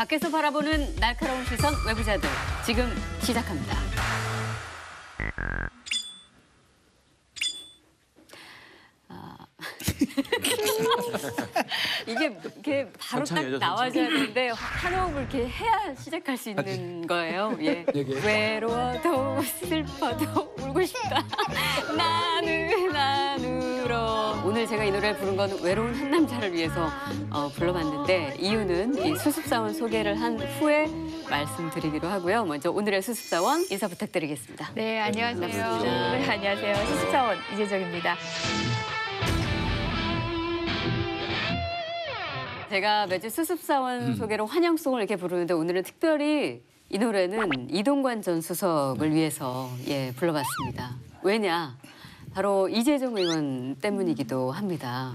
밖에서 바라보는 날카로운 시선 외부자들 지금 시작합니다. 이게 바로 딱 나와줘야 되는데 한 호흡을 이렇게 해야 시작할 수 있는 거예요. 예. 외로워도 슬퍼도 울고 싶다. 나는 울어. 오늘 제가 이 노래를 부른 건 외로운 한 남자를 위해서 불러봤는데 이유는 이 수습사원 소개를 한 후에 말씀드리기로 하고요. 먼저 오늘의 수습사원 인사 부탁드리겠습니다. 네, 안녕하세요. 반갑습니다. 네, 안녕하세요. 수습사원 이재정입니다. 제가 매주 수습사원 소개로 환영송을 이렇게 부르는데 오늘은 특별히 이 노래는 이동관 전 수석을 위해서 불러봤습니다. 왜냐? 바로 이재정 의원 때문이기도 합니다.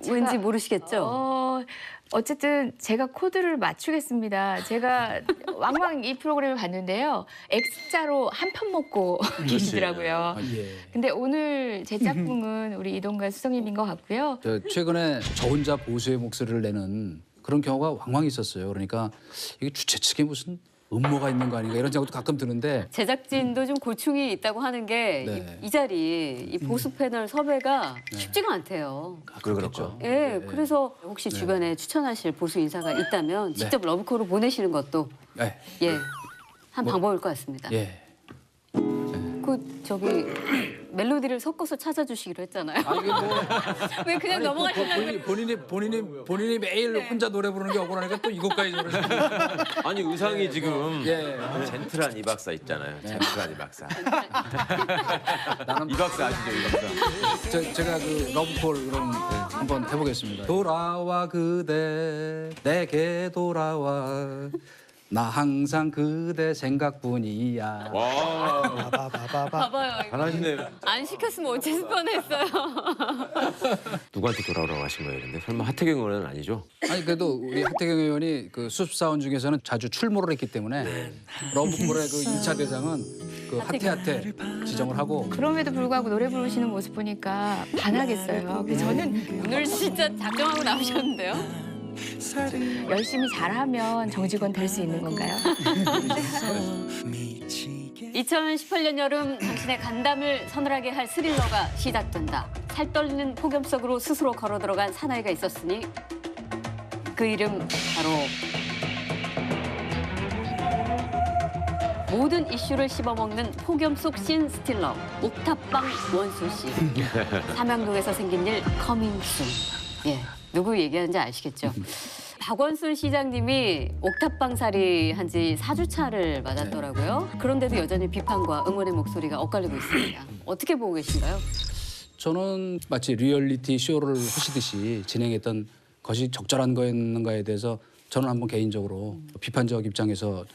왠지 모르시겠죠? 어쨌든 제가 코드를 맞추겠습니다. 제가 왕왕 이 프로그램을 봤는데요. X자로 한 편 먹고 계시더라고요. 근데 오늘 제 짝꿍은 우리 이동관 수석님인 것 같고요. 최근에 저 혼자 보수의 목소리를 내는 그런 경우가 왕왕 있었어요. 그러니까 이게 주최 측에 무슨 음모가 있는 거 아닌가 이런 생각도 가끔 드는데 제작진도 좀 고충이 있다고 하는 게 이 자리, 이 보수 패널 섭외가 쉽지가 않대요. 그렇겠죠. 예, 그래서 혹시 주변에 추천하실 보수 인사가 있다면 직접 러브콜로 보내시는 것도 한 방법일 것 같습니다. 저기 멜로디를 섞어서 찾아주시기로 했잖아요. 이게 뭐 왜 그냥 넘어가시려고? 본인이 매일 혼자 노래 부르는 게 억울하니까 또 이것까지 노래. 아니 의상이 지금 젠틀한 이 박사 있잖아요. 젠틀한 이 박사. 이 박사 아시죠? 이 박사. 제가 그 러브콜 그럼 한번 해보겠습니다. 돌아와 그대 내게 돌아와 나 항상 그대 생각뿐이야. 와. 봐봐요. 잘하시네요. 안 시켰으면 어째서 뻔했어요. 누구한테 돌아오라고 하신 거예요? 근데 설마 하태경 의원은 아니죠? 아니 그래도 우리 하태경 의원이 그 수습사원 중에서는 자주 출몰을 했기 때문에 러브콜의 그 2차 대상은 그 하태하태 지정을 하고. 그럼에도 불구하고 노래 부르시는 모습 보니까 반하겠어요. 그래서 저는 오늘 진짜 작정하고 나오셨는데요. 열심히 잘하면 정직원 될 수 있는 건가요? 2018년 여름 당신의 간담을 서늘하게 할 스릴러가 시작된다. 살떨리는 폭염 속으로 스스로 걸어 들어간 사나이가 있었으니 그 이름 바로 모든 이슈를 씹어먹는 폭염 속 신 스틸러 옥탑방 원수 씨. 삼양동에서 생긴 일 커밍순. 누구 얘기하는지 아시겠죠? 박원순 시장님이 옥탑방살이 한 지 4주차를 맞았더라고요. 그런데도 여전히 비판과 응원의 목소리가 엇갈리고 있습니다. 어떻게 보고 계신가요? 저는 마치 리얼리티 쇼를 하시듯이 진행했던 것이 적절한 거였는가에 대해서 저는 한번 개인적으로 비판적 입장에서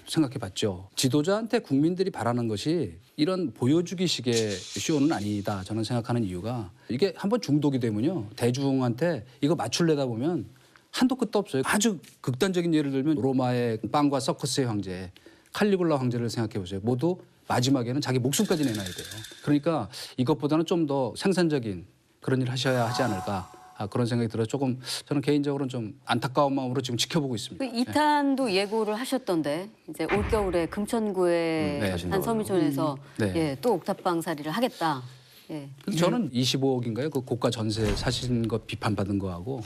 생각해봤죠. 지도자한테 국민들이 바라는 것이 이런 보여주기식의 쇼는 아니다. 저는 생각하는 이유가 이게 한번 중독이 되면요. 대중한테 이거 맞추려다 보면 한도 끝도 없어요. 아주 극단적인 예를 들면 로마의 빵과 서커스의 황제, 칼리굴라 황제를 생각해 보세요. 모두 마지막에는 자기 목숨까지 내놔야 돼요. 그러니까 이것보다는 좀 더 생산적인 그런 일을 하셔야 하지 않을까. 그런 생각이 들어서 조금 저는 개인적으로는 좀 안타까운 마음으로 지금 지켜보고 있습니다. 그 2탄도 예고를 하셨던데 이제 올겨울에 금천구의 한 서미촌에서 또 옥탑방살이를 하겠다. 저는 25억인가요? 그 고가 전세 사신 거 비판받은 거하고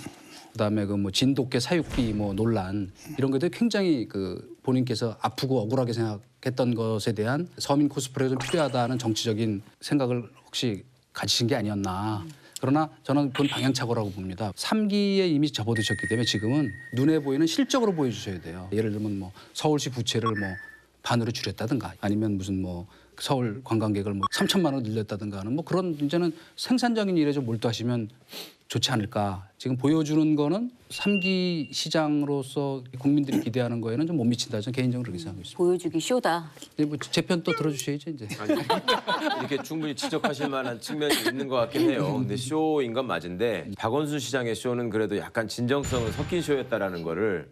그다음에 그 뭐 진돗개 사육비 뭐 논란 이런 것들 굉장히 그 본인께서 아프고 억울하게 생각했던 것에 대한 서민 코스프레가 좀 필요하다는 정치적인 생각을 혹시 가지신 게 아니었나. 그러나 저는 그건 방향착오라고 봅니다. 3기에 이미 접어드셨기 때문에 지금은 눈에 보이는 실적으로 보여주셔야 돼요. 예를 들면 뭐 서울시 부채를 뭐 반으로 줄였다든가 아니면 무슨 뭐 서울 관광객을 뭐 3천만 원 늘렸다든가 하는 뭐 그런 이제는 생산적인 일에 좀 몰두하시면 좋지 않을까. 지금 보여주는 거는 3기 시장으로서 국민들이 기대하는 거에는 좀 못 미친다. 저는 개인적으로 그렇게 생각하고 있습니다. 보여주기 쇼다. 뭐 제 편 또 들어주셔야죠 이제. 아니, 이렇게 충분히 지적하실 만한 측면이 있는 것 같긴 해요. 근데 쇼인 건 맞은데 박원순 시장의 쇼는 그래도 약간 진정성은 섞인 쇼였다라는 거를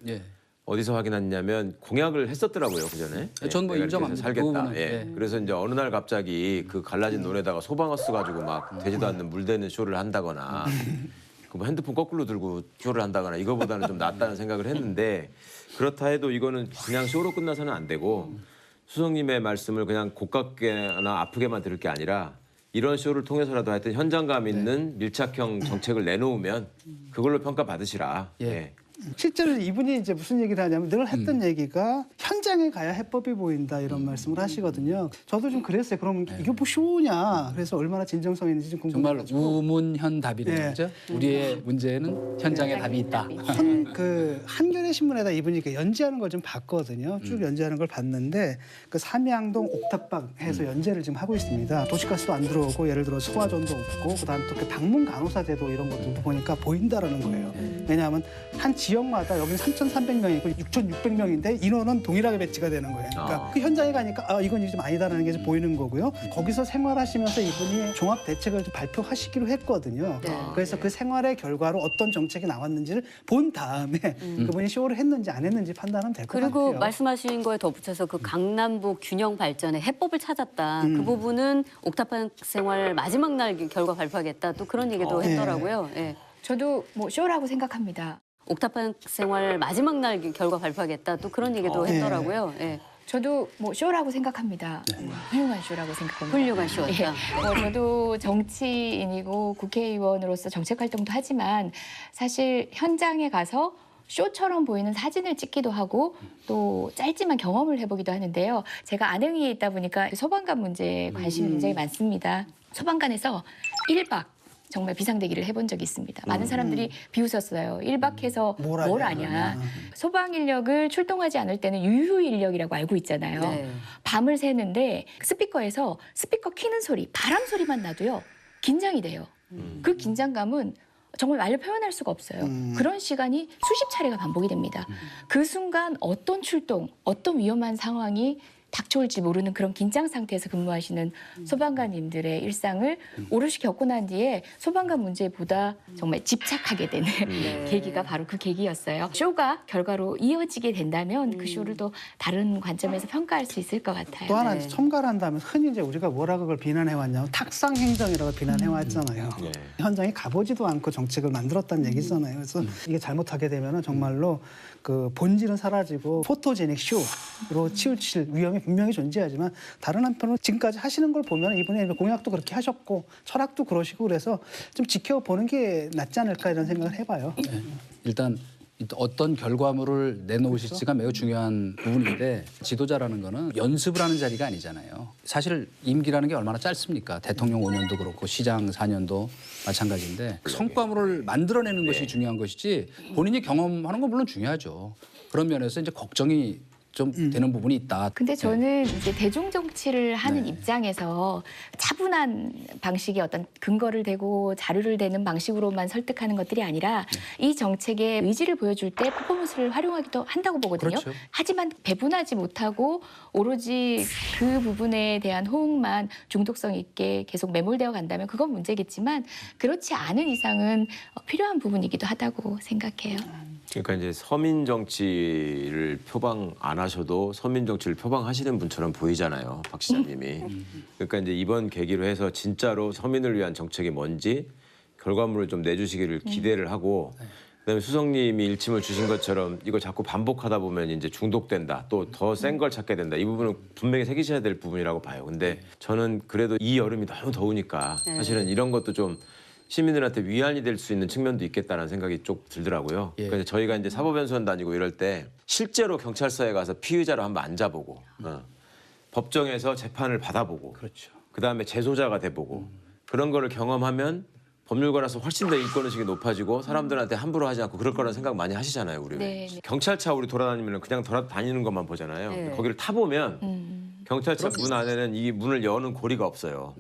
어디서 확인했냐면 공약을 했었더라고요 그 전에. 전 뭐 내가 인정합니다. 이렇게 해서 살겠다. 그 그래서 이제 어느 날 갑자기 그 갈라진 논에다가 소방어스 가지고 막 되지도 않는 물대는 쇼를 한다거나 뭐 핸드폰 거꾸로 들고 쇼를 한다거나 이거보다는 좀 낫다는 생각을 했는데 그렇다 해도 이거는 그냥 쇼로 끝나서는 안 되고 수석님의 말씀을 그냥 고깝게나 아프게만 들을 게 아니라 이런 쇼를 통해서라도 하여튼 현장감 있는 밀착형 정책을 내놓으면 그걸로 평가받으시라. 예. 예. 실제로 이분이 이제 무슨 얘기를 하냐면 늘 했던 얘기가 현장에 가야 해법이 보인다 이런 말씀을 하시거든요. 저도 좀 그랬어요. 그럼 이게 뭐 쇼냐? 그래서 얼마나 진정성 있는지 좀 정말 궁금해가지고. 우문현답이네요. 네. 그죠? 우리의 문제는 현장에 답이 있다. 그 한겨레 신문에다 이분이 그 연재하는 걸 좀 봤거든요. 쭉 연재하는 걸 봤는데 그 삼양동 옥탑방 해서 연재를 지금 하고 있습니다. 도시가스도 안 들어오고 예를 들어 소화전도 없고 그다음 또 그 방문 간호사 제도 이런 것들도 보니까 보인다라는 거예요. 왜냐하면 한 지역마다 여기는 3,300명이고 6,600명인데 인원은 동일하게 배치가 되는 거예요. 그러니까 그 현장에 가니까 이건 좀 아니다라는 게 좀 보이는 거고요. 거기서 생활하시면서 이분이 종합 대책을 좀 발표하시기로 했거든요. 그래서 그 생활의 결과로 어떤 정책이 나왔는지를 본 다음에 그분이 쇼를 했는지 안 했는지 판단하면 될 것 같아요. 그리고 말씀하신 거에 덧붙여서 그 강남북 균형 발전에 해법을 찾았다. 그 부분은 옥탑방 생활 마지막 날 결과 발표하겠다. 또 그런 얘기도 했더라고요. 예. 저도 뭐 쇼라고 생각합니다. 옥탑방 생활 마지막 날 결과 발표하겠다. 또 그런 얘기도 했더라고요. 예. 저도 뭐 쇼라고 생각합니다. 훌륭한 쇼라고 생각합니다. 훌륭한 쇼였다. 저도 정치인이고 국회의원으로서 정책 활동도 하지만 사실 현장에 가서 쇼처럼 보이는 사진을 찍기도 하고 또 짧지만 경험을 해보기도 하는데요. 제가 안흥이에 있다 보니까 소방관 문제에 관심이 굉장히 많습니다. 소방관에서 1박 정말 비상대기를 해본 적이 있습니다. 많은 사람들이 비웃었어요. 1박해서 뭘 아냐. 소방 인력을 출동하지 않을 때는 유휴 인력이라고 알고 있잖아요. 네. 밤을 새는데 스피커에서 스피커 키는 소리, 바람 소리만 나도요. 긴장이 돼요. 그 긴장감은 정말 말로 표현할 수가 없어요. 그런 시간이 수십 차례가 반복이 됩니다. 그 순간 어떤 출동, 어떤 위험한 상황이 닥쳐올지 모르는 그런 긴장 상태에서 근무하시는 소방관님들의 일상을 오롯이 겪고 난 뒤에 소방관 문제보다 정말 집착하게 되는 계기가 바로 그 계기였어요. 쇼가 결과로 이어지게 된다면 그 쇼를 또 다른 관점에서 평가할 수 있을 것 같아요. 또 하나 이제 첨가를 한다면 흔히 이제 우리가 뭐라 그걸 비난해 왔냐면 탁상 행정이라고 비난해 왔잖아요. 현장에 가보지도 않고 정책을 만들었다는 얘기잖아요. 그래서 이게 잘못하게 되면은 정말로 그 본질은 사라지고 포토제닉 쇼로 치우칠 위험이 분명히 존재하지만 다른 한편으로 지금까지 하시는 걸 보면 이분의 공약도 그렇게 하셨고 철학도 그러시고 그래서 좀 지켜보는 게 낫지 않을까 이런 생각을 해봐요. 네. 일단 어떤 결과물을 내놓으실지가 매우 중요한 부분인데 지도자라는 거는 연습을 하는 자리가 아니잖아요. 사실 임기라는 게 얼마나 짧습니까? 대통령 5년도 그렇고 시장 4년도 마찬가지인데 성과물을 만들어내는 것이 중요한 것이지 본인이 경험하는 건 물론 중요하죠. 그런 면에서 이제 걱정이 좀 되는 부분이 있다. 근데 저는 이제 대중 정치를 하는 입장에서 차분한 방식의 어떤 근거를 대고 자료를 대는 방식으로만 설득하는 것들이 아니라 이 정책의 의지를 보여줄 때 퍼포먼스를 활용하기도 한다고 보거든요. 그렇죠. 하지만 배분하지 못하고 오로지 그 부분에 대한 호응만 중독성 있게 계속 매몰되어 간다면 그건 문제겠지만 그렇지 않은 이상은 필요한 부분이기도 하다고 생각해요. 그러니까 이제 서민 정치를 표방 안 하셔도 서민 정치를 표방하시는 분처럼 보이잖아요, 박 시장님이. 그러니까 이제 이번 계기로 해서 진짜로 서민을 위한 정책이 뭔지 결과물을 좀 내주시기를 기대를 하고, 그다음에 수석님이 일침을 주신 것처럼 이거 자꾸 반복하다 보면 이제 중독된다, 또 더 센 걸 찾게 된다. 이 부분은 분명히 새기셔야 될 부분이라고 봐요. 근데 저는 그래도 이 여름이 너무 더우니까 사실은 이런 것도 좀 시민들한테 위안이 될 수 있는 측면도 있겠다는 생각이 좀 들더라고요. 그래서 저희가 이제 사법연수원 다니고 이럴 때 실제로 경찰서에 가서 피의자로 한번 앉아보고 법정에서 재판을 받아보고 그다음에 재소자가 돼보고 그런 거를 경험하면 법률가라서 훨씬 더 인권의식이 높아지고 사람들한테 함부로 하지 않고 그럴 거라는 생각 많이 하시잖아요. 우리 경찰차 우리 돌아다니면 그냥 돌아다니는 것만 보잖아요. 근데 거기를 타보면 경찰차 문 안에는 이 문을 여는 고리가 없어요.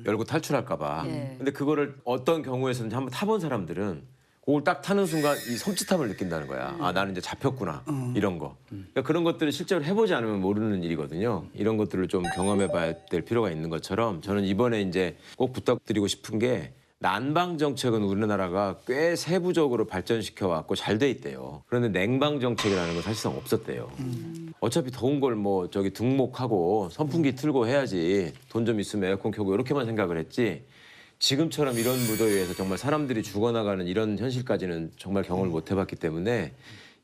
열고 탈출할까 봐. 근데 그거를 어떤 경우에서는 한번 타본 사람들은 그걸 딱 타는 순간 이 섬찟함을 느낀다는 거야. 아, 나는 이제 잡혔구나. 이런 거. 그러니까 그런 것들을 실제로 해보지 않으면 모르는 일이거든요. 이런 것들을 좀 경험해봐야 될 필요가 있는 것처럼 저는 이번에 이제 꼭 부탁드리고 싶은 게 난방 정책은 우리나라가 꽤 세부적으로 발전시켜 왔고 잘 돼 있대요. 그런데 냉방 정책이라는 건 사실상 없었대요. 어차피 더운 걸 뭐 저기 등목하고 선풍기 틀고 해야지 돈 좀 있으면 에어컨 켜고 이렇게만 생각을 했지 지금처럼 이런 무더위에서 정말 사람들이 죽어나가는 이런 현실까지는 정말 경험을 못 해봤기 때문에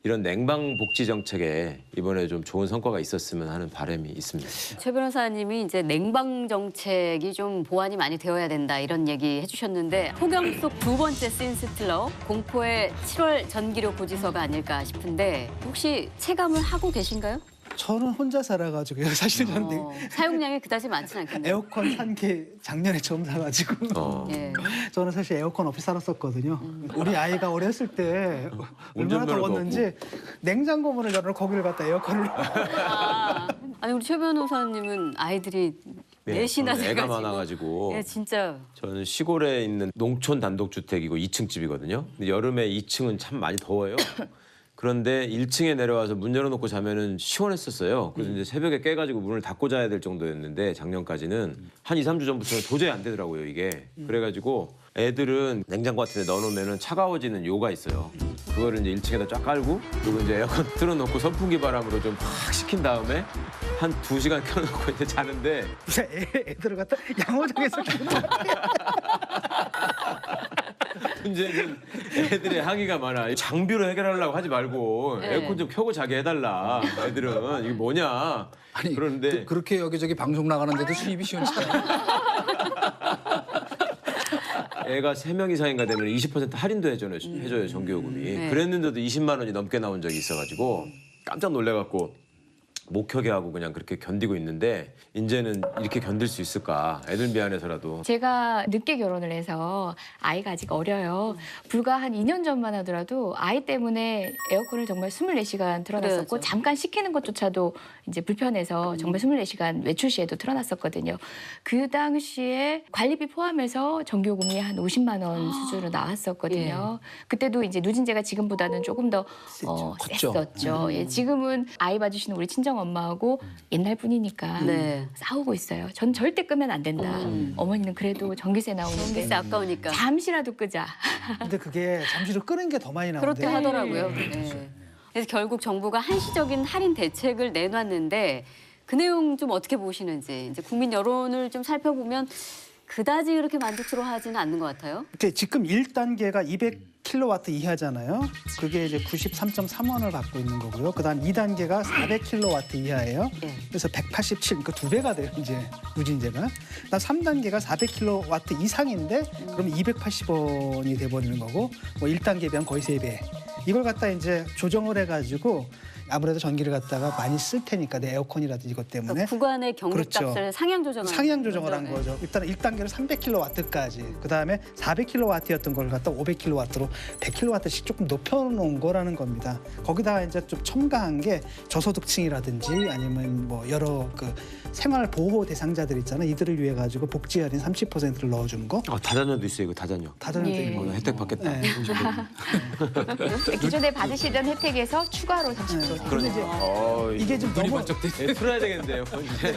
이런 냉방 복지 정책에 이번에 좀 좋은 성과가 있었으면 하는 바람이 있습니다. 최 변호사님이 이제 냉방 정책이 좀 보완이 많이 되어야 된다 이런 얘기 해주셨는데 폭염 속 두 번째 씬 스틸러 공포의 7월 전기료 고지서가 아닐까 싶은데 혹시 체감을 하고 계신가요? 저는 혼자 살아가지고요. 사실 저는 사용량이 그다지 많지는 않겠네요. 에어컨 산 게 작년에 처음 사가지고 예. 저는 사실 에어컨 없이 살았었거든요. 우리 아이가 어렸을 때 얼마나 운전면허도 더웠는지 냉장고 문을 열어놓고 거기를 갖다 에어컨을 아니 우리 최 변호사님은 아이들이 넷이나 저는 애가 돼가지고. 많아가지고 예, 진짜. 저는 시골에 있는 농촌 단독주택이고 2층 집이거든요. 근데 여름에 2층은 참 많이 더워요. 그런데 1층에 내려와서 문 열어놓고 자면은 시원했었어요. 그래서 이제 새벽에 깨가지고 문을 닫고 자야 될 정도였는데 작년까지는 한 2, 3주 전부터는 도저히 안 되더라고요 이게. 그래가지고 애들은 냉장고 같은 데 넣어놓으면 차가워지는 요가 있어요. 그거를 이제 1층에다 쫙 깔고 그리고 이제 에어컨 틀어놓고 선풍기 바람으로 좀 확 식힌 다음에 한 2시간 켜놓고 이제 자는데 애들을 갖다 양호장에서 문제는 애들의 항의가 많아. 장비로 해결하려고 하지 말고 에어컨 좀 켜고 자게 해달라. 애들은 이게 뭐냐. 아니 그런데 그렇게 여기저기 방송 나가는데도 수입이 시원치가 애가 3명 이상인가 되면 20% 할인도 해줘요 전기요금이. 네. 그랬는데도 20만 원이 넘게 나온 적이 있어가지고 깜짝 놀래갖고 못 켜게 하고 그냥 그렇게 견디고 있는데 이제는 이렇게 견딜 수 있을까? 애들 미안해서라도. 제가 늦게 결혼을 해서 아이가 아직 어려요. 불과 한 2년 전만 하더라도 아이 때문에 에어컨을 정말 24시간 틀어놨었고 그래야죠. 잠깐 식히는 것조차도 이제 불편해서 정말 24시간 외출 시에도 틀어놨었거든요. 그 당시에 관리비 포함해서 전기요금이 한 50만 원 수준으로 나왔었거든요. 그때도 이제 누진제가 지금보다는 조금 더 컸죠. 셌었죠. 예, 지금은 아이 봐주시는 우리 친정 엄마하고 옛날 분이니까 네. 싸우고 있어요. 전 절대 끄면 안 된다. 어머니는 그래도 전기세 나오는데 전기세 아까우니까. 잠시라도 끄자. 근데 그게 잠시로 끄는 게 더 많이 그렇게 나오는데 하더라고요. 네. 그래서 결국 정부가 한시적인 할인 대책을 내놨는데 그 내용 좀 어떻게 보시는지 이제 국민 여론을 좀 살펴보면 그다지 그렇게 만족스러워하지는 않는 것 같아요. 이제 지금 1단계가 200kW 이하잖아요. 그게 이제 93.3원을 받고 있는 거고요. 그다음 2단계가 400kW 이하예요. 네. 그래서 187, 그 2배가 돼요, 이제 누진제가. 그다음 3단계가 400kW 이상인데 그럼 280원이 돼 버리는 거고 뭐 1단계에 비하면 거의 3배. 이걸 갖다 이제 조정을 해 가지고 아무래도 전기를 갖다가 많이 쓸 테니까 내 에어컨이라든지 이것 때문에 그러니까 구간의 경력값을 그렇죠. 상향 조정을 상향 조정을 한 거죠. 일단 1단계로 300kW까지, 그다음에 400kW였던 걸 갖다 500kW로 100kW씩 조금 높여놓은 거라는 겁니다. 거기다가 이제 좀 첨가한 게 저소득층이라든지 아니면 뭐 여러 그 생활 보호 대상자들 있잖아요. 이들을 위해 가지고 복지 할인 30%를 넣어주는 거. 다자녀도 있어요 이거 다자녀. 다자녀도 예. 있고. 혜택 받겠다. 네. 기존에 받으시던 혜택에서 추가로 30%. 그러니까 이게 좀 너무 풀어야 되겠는데요.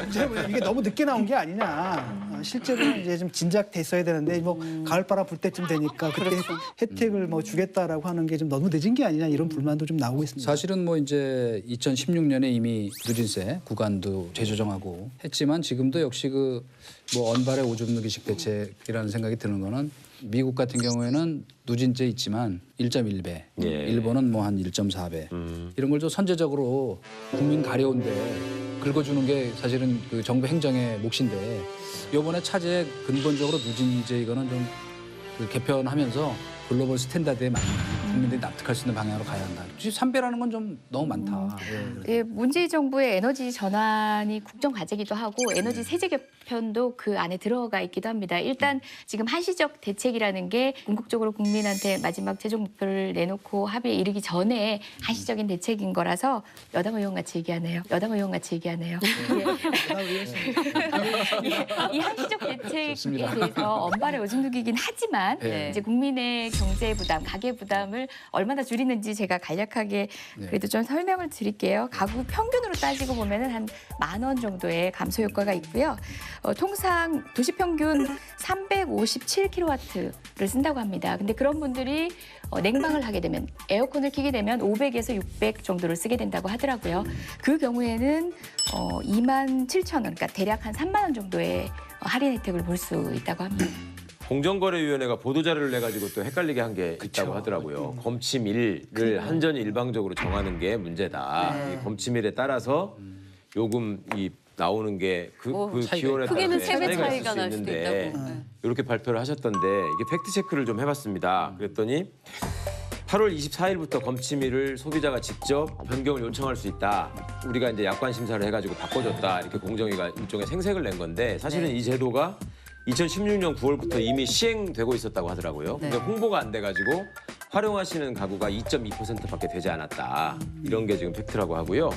이제. 이게 너무 늦게 나온 게 아니냐. 실제로는 이제 좀 진작돼 있어야 되는데 뭐 가을바람 불 때쯤 되니까 그때 혜택을 뭐 주겠다라고 하는 게 좀 너무 늦은 게 아니냐 이런 불만도 좀 나오고 있습니다. 사실은 뭐 이제 2016년에 이미 누진세 구간도 재조정하고 했지만 지금도 역시 그 뭐 언발의 오줌 누기식 대책이라는 생각이 드는 거는 미국 같은 경우에는 누진제 있지만 1.1배, 예. 일본은 뭐 한 1.4배 이런 걸 좀 선제적으로 국민 가려운데 긁어주는 게 사실은 그 정부 행정의 몫인데 이번에 차제에 근본적으로 누진제 이거는 좀 그 개편하면서 글로벌 스탠다드에 맞는 국민들이 납득할 수 있는 방향으로 가야 한다. 3배라는 건 좀 너무 많다. 예. 예, 문재인 정부의 에너지 전환이 국정 과제이기도 하고 에너지 세제 개편도 그 안에 들어가 있기도 합니다. 일단 지금 한시적 대책이라는 게 궁극적으로 국민한테 마지막 최종 목표를 내놓고 합의에 이르기 전에 한시적인 대책인 거라서 여당 의원 같이 얘기하네요. 여당 의원 같이 얘기하네요. 이 한시적 대책에 좋습니다. 대해서 언발의 오줌 누기긴 하지만 네. 이제 국민의 경제 부담, 가계 부담을 얼마나 줄이는지 제가 간략하게 그래도 좀 설명을 드릴게요. 가구 평균으로 따지고 보면은 한 10,000원 정도의 감소 효과가 있고요. 통상 도시 평균 357kW를 쓴다고 합니다. 근데 그런 분들이 냉방을 하게 되면 에어컨을 켜게 되면 500에서 600 정도를 쓰게 된다고 하더라고요. 그 경우에는 27,000원, 그러니까 대략 한 3만 원 정도의 할인 혜택을 볼 수 있다고 합니다. 공정거래위원회가 보도자료를 내가지고 또 헷갈리게 한 게 있다고 하더라고요. 검침일을 한전이 일방적으로 정하는 게 문제다. 이 검침일에 따라서 요금이 나오는 게 그 기원에 따라서 크게는 3배 차이가 있을 수 날 수도 있는데 있다고. 이렇게 발표를 하셨던데 이게 팩트 체크를 좀 해봤습니다. 그랬더니 8월 24일부터 검침일을 소비자가 직접 변경을 요청할 수 있다. 우리가 이제 약관 심사를 해가지고 바꿔줬다. 이렇게 공정위가 일종의 생색을 낸 건데 사실은 이 제도가 2016년 9월부터 이미 시행되고 있었다고 하더라고요. 근데 홍보가 안 돼가지고 활용하시는 가구가 2.2%밖에 되지 않았다. 이런 게 지금 팩트라고 하고요.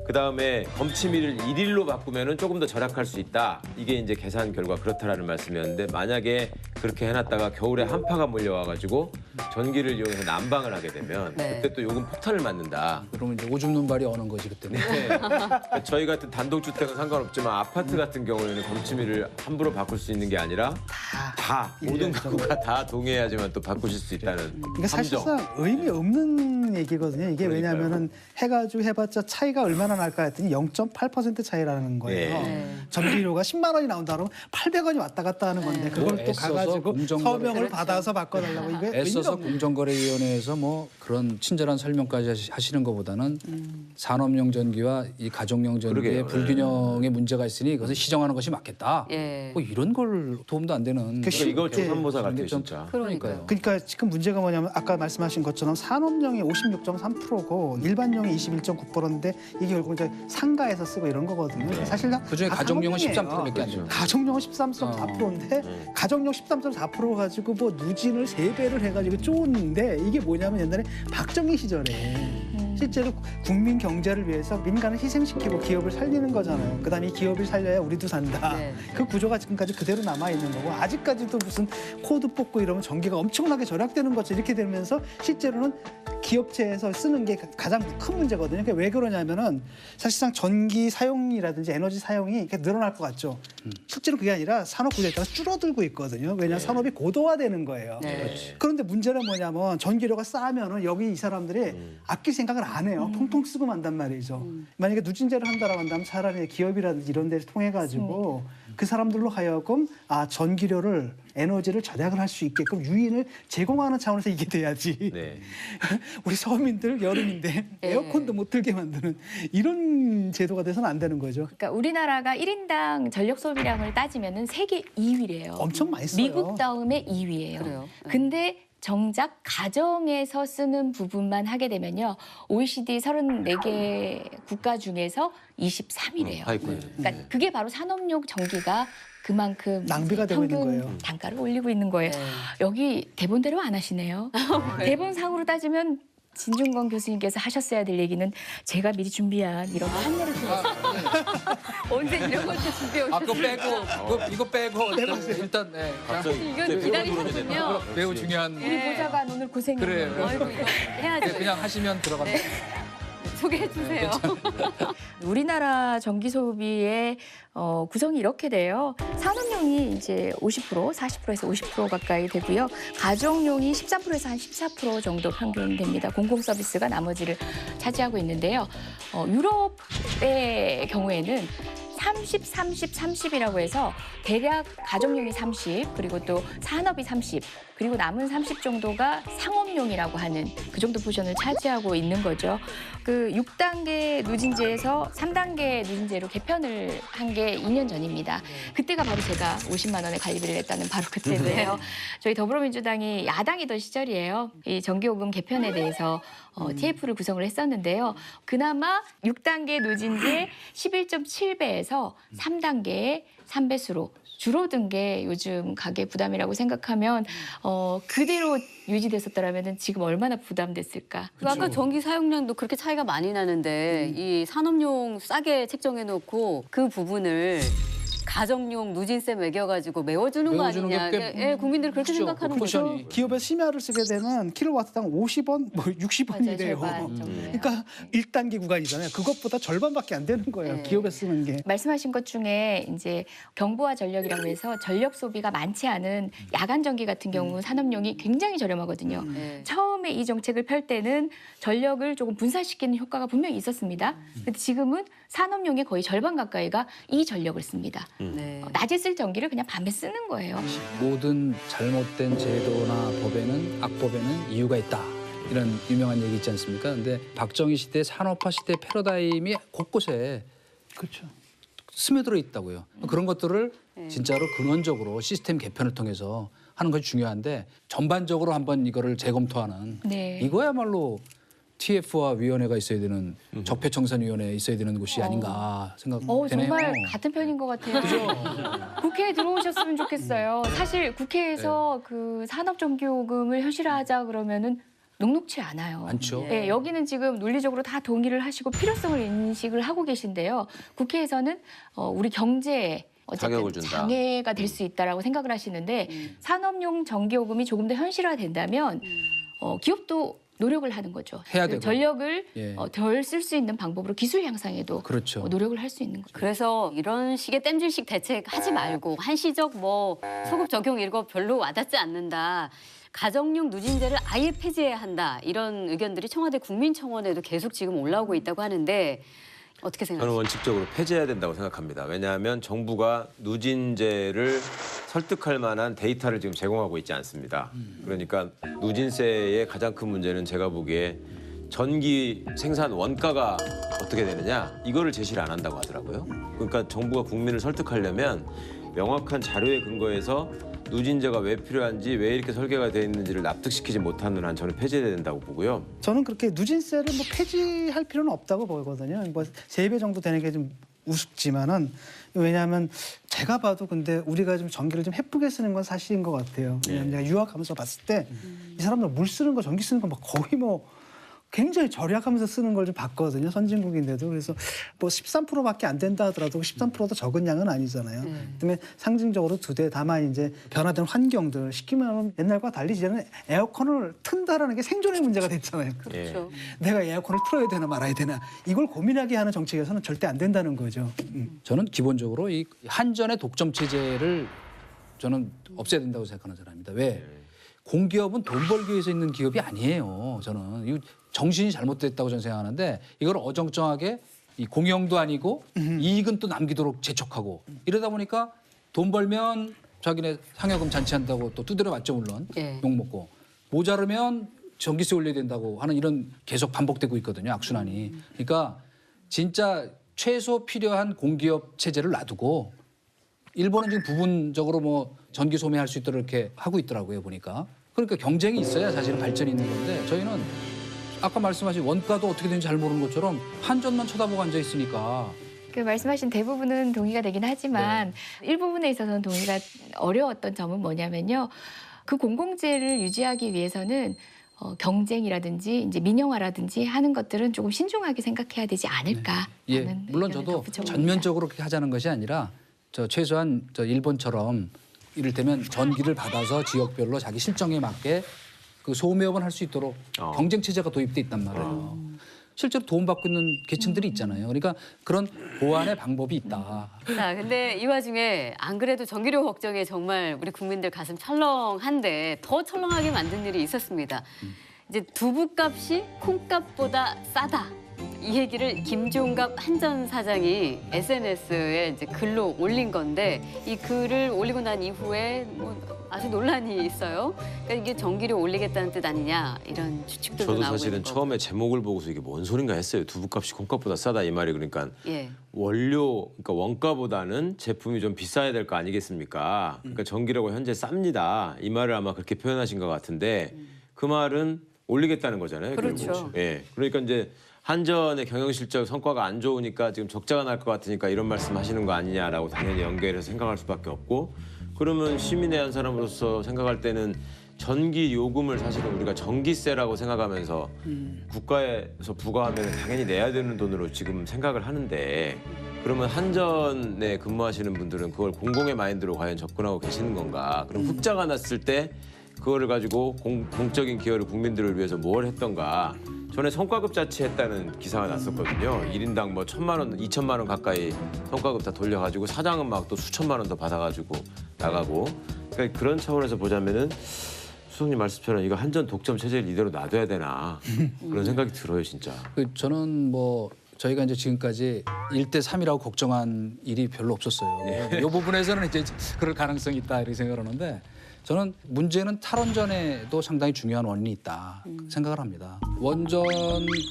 그다음에 검침일을 1일로 바꾸면은 조금 더 절약할 수 있다. 이게 이제 계산 결과 그렇다라는 말씀이었는데 만약에 그렇게 해놨다가 겨울에 한파가 몰려와가지고 전기를 이용해서 난방을 하게 되면 그때 또 요금 폭탄을 맞는다. 그러면 이제 오줌 눈발이 오는 거지 그때는. 저희 같은 단독주택은 상관없지만 아파트 같은 경우에는 검침일을 함부로 바꿀 수 있는 게 아니라 다 모든 가구가 다 동의해야지만 또 바꾸실 수 있다는 그러니까 함정. 사실상 의미 없는 얘기거든요. 이게 그러니까요. 왜냐하면은 해가지고 해봤자 차이가 얼마나 날까 했더니 0.8% 차이라는 거예요. 네. 전기료가 10만 원이 나온다 그러면 800원이 왔다 갔다 하는 건데 그걸 또 애써서 가가지고 공정거래- 서명을 그렇죠. 받아서 바꿔달라고 이게 의미가 애써서 없는 공정거래위원회에서 뭐 그런 친절한 설명까지 하시는 것보다는 산업용 전기와 이 가정용 전기의 그러게요. 불균형의 문제가 있으니 그것을 시정하는 것이 맞겠다. 예. 뭐 이런 걸 도움도 안 되는. 그 그러니까 이거 조선모사 그런 같아요, 게 좀- 진짜. 그러니까요. 그러니까 지금 문제가 뭐냐면 아까 말씀하신 것처럼 산업용이 56.3%고 일반용이 21.9%인데 이게 결국 이제 상가에서 쓰고 이런 거거든요. 사실 그중에 다 가정용은 산업용이에요. 13%밖에 안 됩니다. 가정용은 13.4%인데 가정용 13.4% 가지고 뭐 누진을 3배를 해가지고 쫓는데 이게 뭐냐면 옛날에 박정희 시절에 실제로 국민 경제를 위해서 민간을 희생시키고 기업을 살리는 거잖아요. 그다음에 이 기업을 살려야 우리도 산다. 네. 그 구조가 지금까지 그대로 남아 있는 거고 아직까지도 무슨 코드 뽑고 이러면 전기가 엄청나게 절약되는 것처럼 이렇게 되면서 실제로는 기업체에서 쓰는 게 가장 큰 문제거든요. 그러니까 왜 그러냐면은 사실상 전기 사용이라든지 에너지 사용이 이렇게 늘어날 것 같죠. 실제로 그게 아니라 산업 구조에 따라 줄어들고 있거든요. 왜냐하면 산업이 고도화되는 거예요. 네. 그런데 문제는 뭐냐면 전기료가 싸면은 여기 이 사람들이 아낄 생각을 안 해요. 통통 쓰고 만단 말이죠. 만약에 누진제를 한다라고 한다면 차라리 기업이라든지 이런 데를 통해 가지고 그 사람들로 하여금 전기료를 에너지를 절약을 할 수 있게끔 유인을 제공하는 차원에서 이게 돼야지. 네. 우리 서민들 여름인데 에어컨도 못 틀게 만드는 이런 제도가 돼서는 안 되는 거죠. 그러니까 우리나라가 1인당 전력 소비량을 따지면은 세계 2위래요. 엄청 많이 써요. 미국 다음에 2위예요. 그래요? 네. 근데 정작 가정에서 쓰는 부분만 하게 되면요. OECD 34개 국가 중에서 23위래요. 하위권이네. 그러니까 그게 바로 산업용 전기가 그만큼 낭비가 되고 있는 평균 거예요. 단가를 올리고 있는 거예요. 네. 여기 대본대로 안 하시네요. 대본상으로 따지면 진중권 교수님께서 하셨어야 될 얘기는 제가 미리 준비한 이런 판례를 통해서 언제 이런 것도 준비해 아, 그거 오셨어요? 빼고 이거 빼고 일단 네, 갑자기 이건 그때 기다리셨군요. 배워보는 매우 중요한. 우리 보좌관 오늘 고생했네요. 그래요. 아이고 이거 해야죠. 그냥 하시면 들어갑니다. 소개해 주세요. 우리나라 전기 소비의 구성이 이렇게 돼요. 산업용이 이제 50%, 40%에서 50% 가까이 되고요. 가정용이 13%에서 한 14% 정도 평균 됩니다. 공공 서비스가 나머지를 차지하고 있는데요. 유럽의 경우에는 30, 30, 30이라고 해서 대략 가정용이 30, 그리고 또 산업이 30, 그리고 남은 30 정도가 상업용이라고 하는 그 정도 포션을 차지하고 있는 거죠. 그 6단계 누진제에서 3단계 누진제로 개편을 한 게 2년 전입니다. 그때가 바로 제가 50만 원에 관리비를 냈다는 바로 그때인데요. 저희 더불어민주당이 야당이던 시절이에요. 이 전기요금 개편에 대해서 TF를 구성을 했었는데요. 그나마 6단계 누진제 11.7배에서 3단계의 3배수로 줄어든 게 요즘 가계 부담이라고 생각하면 그대로 유지됐었더라면 지금 얼마나 부담됐을까. 아까 전기 사용량도 그렇게 차이가 많이 나는데 이 산업용 싸게 책정해 놓고 그 부분을 가정용 누진세 매겨가지고 메워주는 거 메워주는 아니냐. 게 꽤- 예, 국민들이 그렇게 그렇죠. 생각하는 그 거죠. 포션이. 기업에 심야를 쓰게 되면 킬로와트당 50원, 뭐 60원이래요. 절반 정도예요. 그러니까 1단계 구간이잖아요. 그것보다 절반밖에 안 되는 거예요. 네. 기업에 쓰는 게. 말씀하신 것 중에 이제 경부화 전력이라고 해서 전력 소비가 많지 않은 야간 전기 같은 경우 산업용이 굉장히 저렴하거든요. 네. 처음에 이 정책을 펼 때는 전력을 조금 분산시키는 효과가 분명히 있었습니다. 근데 지금은 산업용의 거의 절반 가까이가 이 전력을 씁니다. 네. 낮에 쓸 전기를 그냥 밤에 쓰는 거예요. 모든 잘못된 제도나 법에는 악법에는 이유가 있다. 이런 유명한 얘기 있지 않습니까? 근데 박정희 시대 산업화 시대 패러다임이 곳곳에 그렇죠. 스며들어 있다고요. 그런 것들을 진짜로 근원적으로 시스템 개편을 통해서 하는 것이 중요한데 전반적으로 한번 이거를 재검토하는 네. 이거야말로 TF와 위원회가 있어야 되는 적폐청산위원회에 있어야 되는 곳이 아닌가 생각되네요. 정말 같은 편인 것 같아요. 국회에 들어오셨으면 좋겠어요. 사실 국회에서 그 산업정기요금을 현실화하자 그러면은 녹록치 않아요. 많죠. 네, 여기는 지금 논리적으로 다 동의를 하시고 필요성을 인식을 하고 계신데요. 국회에서는 우리 경제에 어쨌든 타격을 준다. 장애가 될 수 있다라고 생각을 하시는데 산업용 전기요금이 조금 더 현실화된다면 기업도 노력을 하는 거죠. 해야 그 되고. 전력을 예. 덜 쓸 수 있는 방법으로 기술 향상에도 그렇죠. 노력을 할 수 있는 거죠. 그래서 이런 식의 땜질식 대책 하지 말고 한시적 뭐 소급 적용 이런 거 별로 와닿지 않는다. 가정용 누진제를 아예 폐지해야 한다. 이런 의견들이 청와대 국민청원에도 계속 지금 올라오고 있다고 하는데 어떻게 저는 생각하세요? 원칙적으로 폐지해야 된다고 생각합니다. 왜냐하면 정부가 누진제를 설득할 만한 데이터를 지금 제공하고 있지 않습니다. 그러니까 누진세의 가장 큰 문제는 제가 보기에 전기 생산 원가가 어떻게 되느냐 이거를 제시를 안 한다고 하더라고요. 그러니까 정부가 국민을 설득하려면 명확한 자료에 근거해서 누진제가 왜 필요한지 왜 이렇게 설계가 되어 있는지를 납득시키지 못하는 한 저는 폐지해야 된다고 보고요. 저는 그렇게 누진세를 뭐 폐지할 필요는 없다고 보거든요. 뭐 3배 정도 되는 게 좀 우습지만은 왜냐하면 제가 봐도 근데 우리가 좀 전기를 좀 해프게 쓰는 건 사실인 것 같아요. 왜냐하면 제가 유학하면서 봤을 때 이 사람들 물 쓰는 거, 전기 쓰는 거 막 거의 뭐 굉장히 절약하면서 쓰는 걸 좀 봤거든요. 선진국인데도. 그래서 뭐 13%밖에 안 된다 하더라도 13%도 적은 양은 아니잖아요. 그다음에 상징적으로 2대 다만 이제 변화된 환경들 시키면 옛날과 달리 이제는 에어컨을 튼다라는 게 생존의 문제가 됐잖아요. 그렇죠. 내가 에어컨을 틀어야 되나 말아야 되나 이걸 고민하게 하는 정책에서는 절대 안 된다는 거죠. 저는 기본적으로 이 한전의 독점 체제를 저는 없애야 된다고 생각하는 사람입니다. 왜? 공기업은 돈 벌기 위해서 있는 기업이 아니에요. 저는 이거 정신이 잘못됐다고 저는 생각하는데 이걸 어정쩡하게 이 공영도 아니고 이익은 또 남기도록 재촉하고 이러다 보니까 돈 벌면 자기네 상여금 잔치한다고 또 두드려 맞죠 물론 예. 욕먹고 모자르면 전기세 올려야 된다고 하는 이런 계속 반복되고 있거든요. 악순환이. 그러니까 진짜 최소 필요한 공기업 체제를 놔두고 일본은 지금 부분적으로 뭐 전기 소매할 수 있도록 이렇게 하고 있더라고요 보니까. 그러니까 경쟁이 있어야 사실은 발전이 있는 건데 저희는 아까 말씀하신 원가도 어떻게 되는지 잘 모르는 것처럼 한전만 쳐다보고 앉아 있으니까 그 말씀하신 대부분은 동의가 되긴 하지만 일부분에 있어서는 동의가 어려웠던 점은 뭐냐면요. 그 공공재를 유지하기 위해서는 경쟁이라든지 이제 민영화라든지 하는 것들은 조금 신중하게 생각해야 되지 않을까. 예, 하는 물론 의견을 저도 덧붙여봅니다. 전면적으로 그렇게 하자는 것이 아니라 저 최소한 저 일본처럼 이를테면 전기를 받아서 지역별로 자기 실정에 맞게 그 소매업은 할 수 있도록 경쟁 체제가 도입돼 있단 말이에요. 실제로 도움받고 있는 계층들이 있잖아요. 그러니까 그런 보완의 방법이 있다. 자, 근데 이 와중에 안 그래도 전기료 걱정에 정말 우리 국민들 가슴 철렁한데 더 철렁하게 만든 일이 있었습니다. 이제 두부값이 콩값보다 싸다. 이 얘기를 김종갑 한전 사장이 SNS에 이제 글로 올린 건데 이 글을 올리고 난 이후에 뭐 아주 논란이 있어요. 그러니까 이게 전기료 올리겠다는 뜻 아니냐 이런 추측들도 저도 나오고 사실은 있는 거고. 처음에 제목을 보고서 이게 뭔 소린가 했어요. 두부값이 콩값보다 싸다 이 말이 그러니까 예. 원료 그러니까 원가보다는 제품이 좀 비싸야 될 거 아니겠습니까? 그러니까 전기료가 현재 쌉니다. 이 말을 아마 그렇게 표현하신 것 같은데 그 말은 올리겠다는 거잖아요. 그렇죠. 결국. 예. 그러니까 이제 한전의 경영 실적 성과가 안 좋으니까 지금 적자가 날 것 같으니까 이런 말씀하시는 거 아니냐라고 당연히 연결해서 생각할 수밖에 없고 그러면 시민의 한 사람으로서 생각할 때는 전기 요금을 사실은 우리가 전기세라고 생각하면서 국가에서 부과하면 당연히 내야 되는 돈으로 지금 생각을 하는데 그러면 한전에 근무하시는 분들은 그걸 공공의 마인드로 과연 접근하고 계시는 건가? 그럼 흑자가 났을 때 그거를 가지고 공적인 기여를 국민들을 위해서 뭘 했던가? 전에 성과급 자치했다는 기사가 났었거든요. 1인당 뭐 1,000만 원, 2,000만 원 가까이 성과급 다 돌려가지고 사장은 막 또 수천만 원 더 받아가지고 나가고. 그러니까 그런 차원에서 보자면은 수석님 말씀처럼 이거 한전 독점 체제를 이대로 놔둬야 되나 그런 생각이 들어요, 진짜. 그 저는 뭐 저희가 이제 지금까지 1대 3이라고 걱정한 일이 별로 없었어요. 이 부분에서는 이제 그럴 가능성이 있다 이렇게 생각을 하는데 저는 문제는 탈원전에도 상당히 중요한 원인이 있다 생각을 합니다. 원전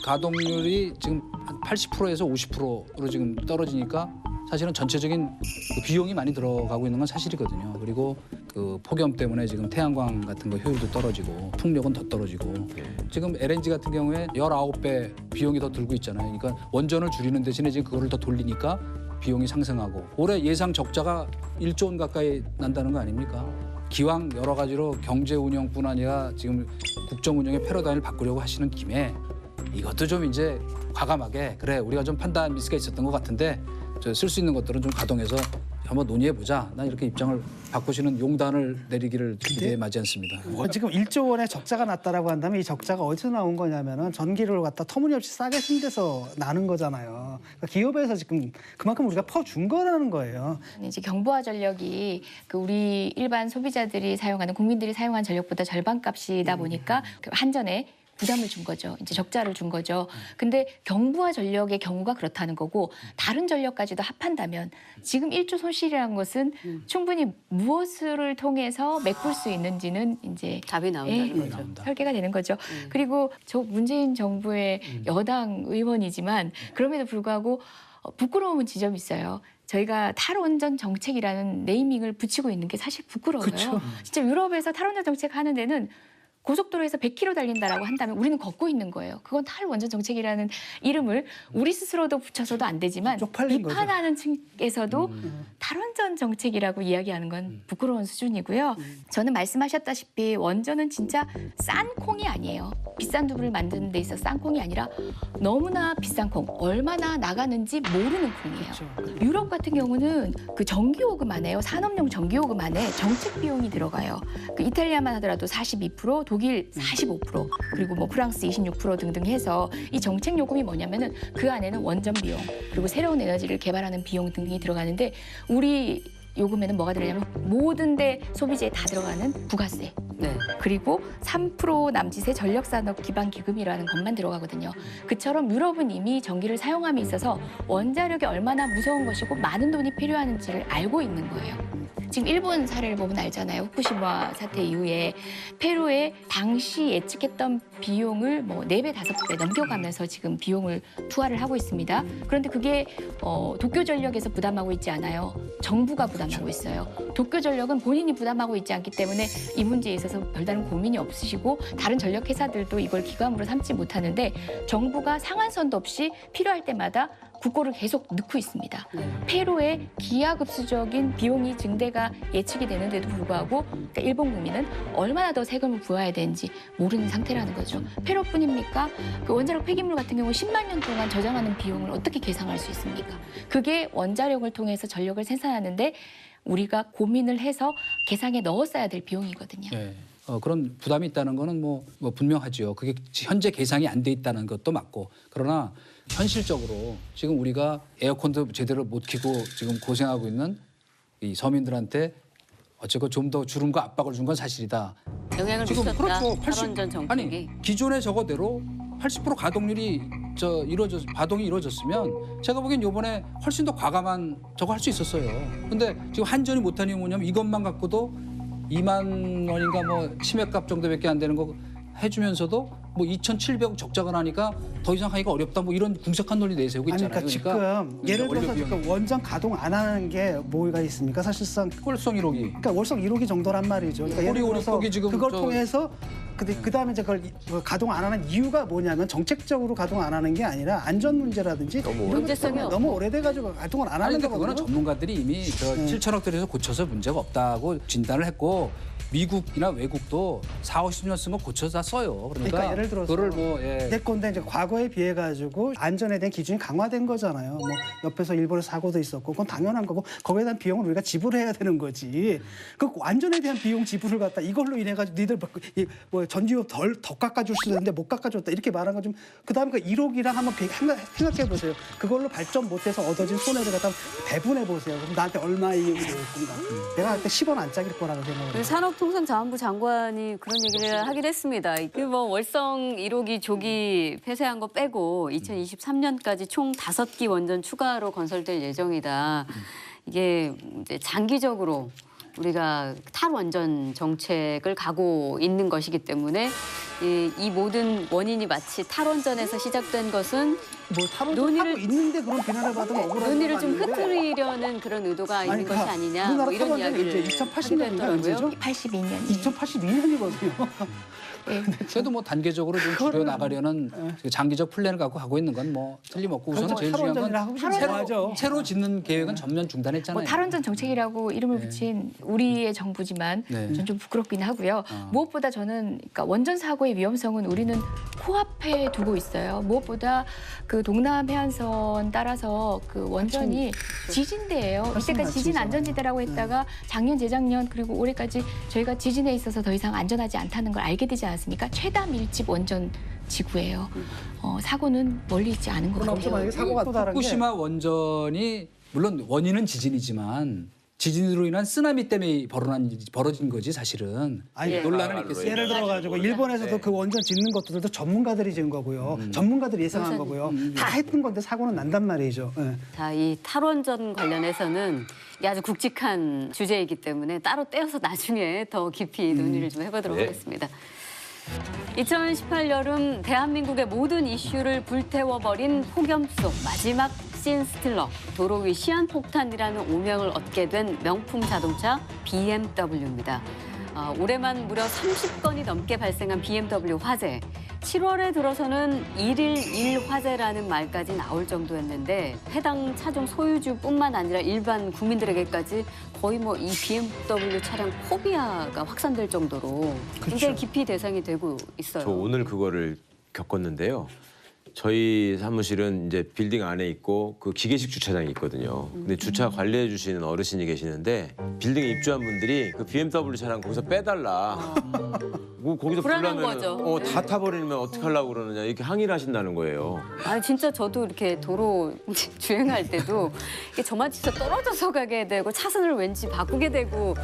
가동률이 지금 한 80%에서 50%로 지금 떨어지니까 사실은 전체적인 그 비용이 많이 들어가고 있는 건 사실이거든요. 그리고 그 폭염 때문에 지금 태양광 같은 거 효율도 떨어지고 풍력은 더 떨어지고 지금 LNG 같은 경우에 19배 비용이 더 들고 있잖아요. 그러니까 원전을 줄이는 대신에 지금 그거를 더 돌리니까 비용이 상승하고 올해 예상 적자가 1조 원 가까이 난다는 거 아닙니까? 기왕 여러 가지로 경제 운영뿐 아니라 지금 국정 운영의 패러다임을 바꾸려고 하시는 김에 이것도 좀 이제 과감하게 그래 우리가 좀 판단 미스가 있었던 것 같은데 쓸 수 있는 것들은 좀 가동해서 한번 논의해 보자. 난 이렇게 입장을 바꾸시는 용단을 내리기를 기대하지 않습니다. 지금 1조 원의 적자가 났다라고 한다면 이 적자가 어디서 나온 거냐면은 전기를 갖다 터무니없이 싸게 쓴 데서 나는 거잖아요. 그러니까 기업에서 지금 그만큼 우리가 퍼준 거라는 거예요. 이제 경부화 전력이 그 우리 일반 소비자들이 사용하는 국민들이 사용한 전력보다 절반값이다 보니까 그 한전에 부담을 준 거죠. 이제 적자를 준 거죠. 근데 경부화 전력의 경우가 그렇다는 거고 다른 전력까지도 합한다면 지금 1조 손실이라는 것은 충분히 무엇을 통해서 메꿀 수 있는지는 이제 답이 나온다는 거죠. 설계가 되는 거죠. 그리고 저 문재인 정부의 여당 의원이지만 그럼에도 불구하고 부끄러운 지점이 있어요. 저희가 탈원전 정책이라는 네이밍을 붙이고 있는 게 사실 부끄러워요. 그쵸. 진짜 유럽에서 탈원전 정책 하는 데는 고속도로에서 100km 달린다라고 한다면 우리는 걷고 있는 거예요. 그건 탈원전 정책이라는 이름을 우리 스스로도 붙여서도 안 되지만 쪽팔린 거죠. 비판하는 층에서도 탈원전 정책이라고 이야기하는 건 부끄러운 수준이고요. 저는 말씀하셨다시피 원전은 진짜 싼 콩이 아니에요. 비싼 두부를 만드는 데 있어서 싼 콩이 아니라 너무나 비싼 콩, 얼마나 나가는지 모르는 콩이에요. 유럽 같은 경우는 그 전기요금 안에요. 산업용 전기요금 안에 정책 비용이 들어가요. 그 이탈리아만 하더라도 42%, 독일 45%, 그리고 뭐 프랑스 26% 등등 해서 이 정책 요금이 뭐냐면은 그 안에는 원전 비용, 그리고 새로운 에너지를 개발하는 비용 등이 들어가는데 우리 요금에는 뭐가 들어가냐면 모든 데 소비재에 다 들어가는 부가세. 네. 그리고 3% 남짓의 전력산업기반기금이라는 것만 들어가거든요. 그처럼 유럽은 이미 전기를 사용함에 있어서 원자력이 얼마나 무서운 것이고 많은 돈이 필요한지를 알고 있는 거예요. 지금 일본 사례를 보면 알잖아요. 후쿠시마 사태 이후에 페루에 당시 예측했던 비용을 뭐 4배, 5배 넘겨가면서 지금 비용을 투하를 하고 있습니다. 그런데 그게 도쿄전력에서 부담하고 있지 않아요. 정부가 부담하고 있어요. 도쿄전력은 본인이 부담하고 있지 않기 때문에 이 문제에 있어서 별다른 고민이 없으시고 다른 전력회사들도 이걸 기관으로 삼지 못하는데 정부가 상한선도 없이 필요할 때마다 국고를 계속 넣고 있습니다. 페루의 기하급수적인 비용이 증대가 예측이 되는데도 불구하고 그러니까 일본 국민은 얼마나 더 세금을 부어야 되는지 모르는 상태라는 거죠. 페루뿐입니까? 그 원자력 폐기물 같은 경우 10만 년 동안 저장하는 비용을 어떻게 계상할 수 있습니까? 그게 원자력을 통해서 전력을 생산하는데 우리가 고민을 해서 계상에 넣었어야 될 비용이거든요. 네. 그런 부담이 있다는 거는 뭐 분명하죠. 그게 현재 계상이 안 돼 있다는 것도 맞고 그러나 현실적으로 지금 우리가 에어컨도 제대로 못 켜고 지금 고생하고 있는 이 서민들한테 어쨌건 좀 더 주름과 압박을 준 건 사실이다. 영향을 지금 미쳤다. 그렇죠. 탈원전 정책이. 아니 기존의 저거대로 80% 가동률이 가동이 이루어졌으면 제가 보기엔 이번에 훨씬 더 과감한 저거 할 수 있었어요. 근데 지금 한전이 못한 이유 뭐냐면 이것만 갖고도 2만 원인가 뭐 치매값 정도밖에 안 되는 거 해주면서도 뭐 2,700억 적자가 나니까 더 이상 하기가 어렵다 뭐 이런 궁색한 논리 내세우고 아니 있잖아요. 그러니까 지금 예를 들어서 원료 지금 원전 가동 안 하는 게 뭐가 있습니까? 사실상 월성 1호기. 그러니까 월성 1호기 정도란 말이죠. 그러니까 예를 우리 들어서 거기 지금 그걸 저- 통해서 그다음에 이제 그걸 가동 안 하는 이유가 뭐냐면 정책적으로 가동 안 하는 게 아니라 안전 문제라든지 이런 것 문제성이 때문에 너무 오래돼가지고 가동을 안 아니 하는 근데 그거는 거거든요. 전문가들이 이미 7천억 들여서 고쳐서 문제가 없다고 진단을 했고 미국이나 외국도 4, 50년 쓴 거 고쳐서 다 써요. 그러니까 예를 들어서 그거를 뭐 내 건데 이제 과거에 비해 가지고 안전에 대한 기준이 강화된 거잖아요. 뭐 옆에서 일본에서 사고도 있었고 그건 당연한 거고 거기에 대한 비용을 우리가 지불해야 되는 거지. 그 안전에 대한 비용 지불을 갖다 이걸로 인해 가지고 니들 뭐 전기료 더 깎아줄 수 있는데 못 깎아줬다 이렇게 말한 건 좀 그다음에 그 1억이랑 한번 생각해 보세요. 그걸로 발전 못해서 얻어진 손해를 갖다 배분해 보세요. 그럼 나한테 얼마 이익이 올 건가? 내가 할 때 10원 안짝일 거라고 생각을 해요. 산업 국토교통통상자원부 장관이 그런 얘기를 하긴 했습니다. 그 뭐 월성 1호기 조기 폐쇄한 거 빼고 2023년까지 총 5기 원전 추가로 건설될 예정이다. 이게 이제 장기적으로 우리가 탈원전 정책을 가고 있는 것이기 때문에 이 모든 원인이 마치 탈원전에서 시작된 것은 뭐 탈원전 하고 있는데 그런 비난을 받으면 억울한 논의를 좀 건 아닌데. 흐트리려는 그런 의도가 있는 것이 아니냐 뭐 이런 우리나라 이야기를 탈원전이 이제 2080년인가 언제죠? 82년. 2082년이거든요. 그래도 뭐 단계적으로 좀 줄여 나가려는 장기적 플랜을 갖고 가고 있는 건 뭐 틀림없고 우선 제일 중요한 탈원전이라 건 하고 싶어하죠. 새로 짓는 계획은 전면 중단했잖아요. 뭐 탈원전 정책이라고 이름을 붙인 우리의 정부지만 네. 전 좀 부끄럽긴 하고요. 무엇보다 저는 그러니까 원전 사고의 위험성은 우리는 코앞에 두고 있어요. 무엇보다 그 동남 해안선 따라서 그 원전이 지진대예요. 이때까지 지진 안전지대라고 했다가 작년, 재작년 그리고 올해까지 저희가 지진에 있어서 더 이상 안전하지 않다는 걸 알게 되지 않았습니까? 최다 밀집 원전 지구예요. 사고는 멀리 있지 않은 것 그럼 앞서 같아요. 만약에 사고가 또 다른 게 후쿠시마 원전이 물론 원인은 지진이지만 지진으로 인한 쓰나미 때문에 벌어진 거지 사실은. 아니, 논란은 있겠어요. 예를 들어가지고 일본에서도 그 원전 짓는 것들도 전문가들이 지은 거고요. 전문가들이 예상한 거고요. 다 했던 건데 사고는 난단 말이죠. 예. 자, 이 탈원전 관련해서는 이게 아주 굵직한 주제이기 때문에 따로 떼어서 나중에 더 깊이 논의를 좀 해보도록 네. 하겠습니다. 2018 여름 대한민국의 모든 이슈를 불태워버린 폭염 속 마지막 씬 스틸러, 도로 위 시한폭탄이라는 오명을 얻게 된 명품 자동차 BMW입니다. 올해만 무려 30건이 넘게 발생한 BMW 화재. 7월에 들어서는 1일 1화재라는 말까지 나올 정도였는데 해당 차종 소유주뿐만 아니라 일반 국민들에게까지 거의 뭐 이 BMW 차량 포비아가 확산될 정도로 굉장히 깊이 대상이 되고 있어요. 저 오늘 그거를 겪었는데요. 저희 사무실은 이제 빌딩 안에 있고 그 기계식 주차장이 있거든요. 근데 주차 관리해 주시는 어르신이 계시는데 빌딩에 입주한 분들이 그 BMW 차량 거기서 빼달라. 뭐 거기서 불안한 불나면 거죠. 다 타버리면 어떡하려고 그러느냐 이렇게 항의를 하신다는 거예요. 아 진짜 저도 이렇게 도로 주행할 때도 이게 저만 진짜 떨어져서 가게 되고 차선을 왠지 바꾸게 되고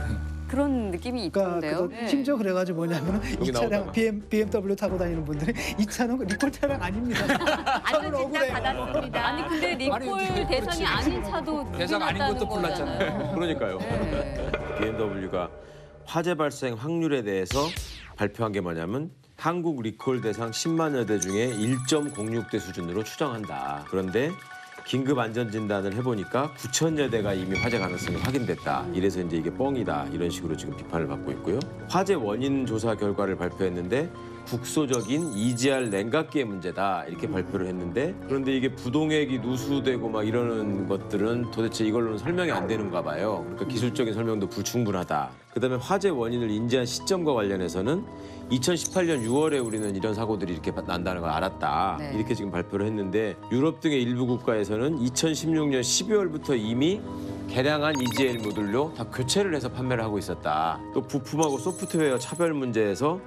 그런 느낌이 있던데요. 그러니까 심지어 그래가지고 뭐냐면은 이 여기 차량 나오다가. BMW 타고 다니는 분들이 이 차는 리콜 차량 아닙니다. 안전진단 받았습니다. 아니 근데 리콜 대상이 아닌 차도 대상 아닌 것도 불났잖아요. 불났잖아요. 그러니까요. 네. BMW가 화재 발생 확률에 대해서 발표한 게 뭐냐면 한국 리콜 대상 10만여 대 중에 1.06대 수준으로 추정한다. 그런데 긴급 안전 진단을 해보니까 9천여 대가 이미 화재 가능성이 확인됐다. 이래서 이제 이게 뻥이다. 이런 식으로 지금 비판을 받고 있고요. 화재 원인 조사 결과를 발표했는데 국소적인 EGR 냉각기의 문제다. 이렇게 발표를 했는데 그런데 이게 부동액이 누수되고 막 이러는 것들은 도대체 이걸로는 설명이 안 되는가 봐요. 그러니까 기술적인 설명도 불충분하다. 그다음에 화재 원인을 인지한 시점과 관련해서는 2018년 6월에 우리는 이런 사고들이 이렇게 난다는 걸 알았다. 네. 이렇게 지금 발표를 했는데 유럽 등의 일부 국가에서는 2016년 12월부터 이미 개량한 EGL 모듈로 다 교체를 해서 판매를 하고 있었다. 또 부품하고 소프트웨어 차별 문제에서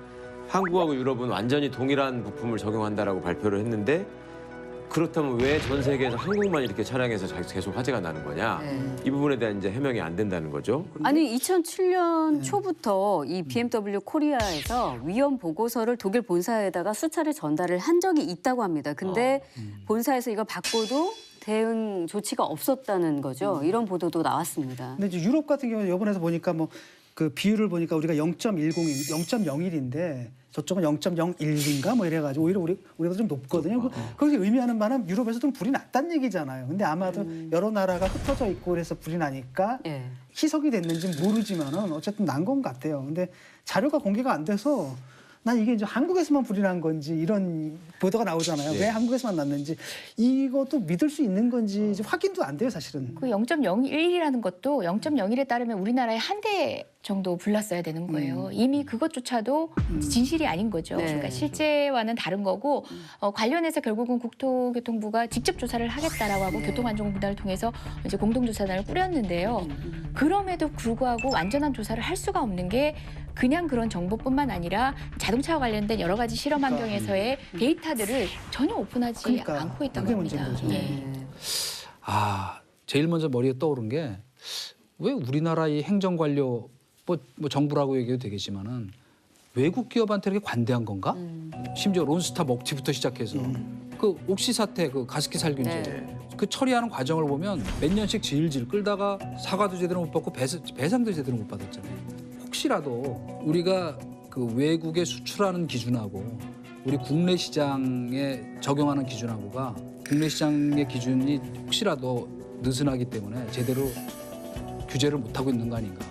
한국하고 유럽은 완전히 동일한 부품을 적용한다라고 발표를 했는데 그렇다면 왜 전 세계에서 한국만 이렇게 차량에서 계속 화재가 나는 거냐? 네. 이 부분에 대한 이제 해명이 안 된다는 거죠. 아니 2007년 초부터 이 BMW 코리아에서 위험 보고서를 독일 본사에다가 수차례 전달을 한 적이 있다고 합니다. 근데 본사에서 이거 받고도 대응 조치가 없었다는 거죠. 이런 보도도 나왔습니다. 근데 이제 유럽 같은 경우는 이번에서 보니까 뭐 그 비율을 보니까 우리가 0.01인데 저쪽은 0.01인가 뭐 이래가지고 오히려 우리가 좀 높거든요. 그것이 의미하는 바는 유럽에서도 불이 났다는 얘기잖아요. 근데 아마도 여러 나라가 흩어져 있고 그래서 불이 나니까 예. 희석이 됐는지 모르지만은 어쨌든 난 건 같아요. 근데 자료가 공개가 안 돼서 난 이게 이제 한국에서만 불이 난 건지 이런 보도가 나오잖아요. 예. 왜 한국에서만 났는지 이것도 믿을 수 있는 건지 이제 확인도 안 돼요, 사실은. 그 0.01이라는 것도 0.01에 따르면 우리나라에 한 대 정도 불났어야 되는 거예요. 이미 그것조차도 진실이 아닌 거죠. 네. 그러니까 실제와는 다른 거고 관련해서 결국은 국토교통부가 직접 조사를 하겠다라고 하고 교통안전공단을 통해서 이제 공동조사단을 꾸렸는데요. 그럼에도 불구하고 완전한 조사를 할 수가 없는 게 그냥 그런 정보뿐만 아니라 자동차와 관련된 여러 가지 실험 환경에서의 데이터들을 전혀 오픈하지 그러니까, 않고 있다는 그게 겁니다. 문제인 거죠. 예. 제일 먼저 머리에 떠오른 게 왜 우리나라 이 행정관료 뭐 정부라고 얘기해도 되겠지만은 외국 기업한테 이렇게 관대한 건가? 심지어 론스타 먹튀부터 시작해서 그 옥시 사태, 그 가습기 살균제 네. 그 처리하는 과정을 보면 몇 년씩 질질 끌다가 사과도 제대로 못 받고 배상도 제대로 못 받았잖아요. 혹시라도 우리가 그 외국에 수출하는 기준하고 우리 국내 시장에 적용하는 기준하고가 국내 시장의 기준이 혹시라도 느슨하기 때문에 제대로 규제를 못하고 있는 거 아닌가.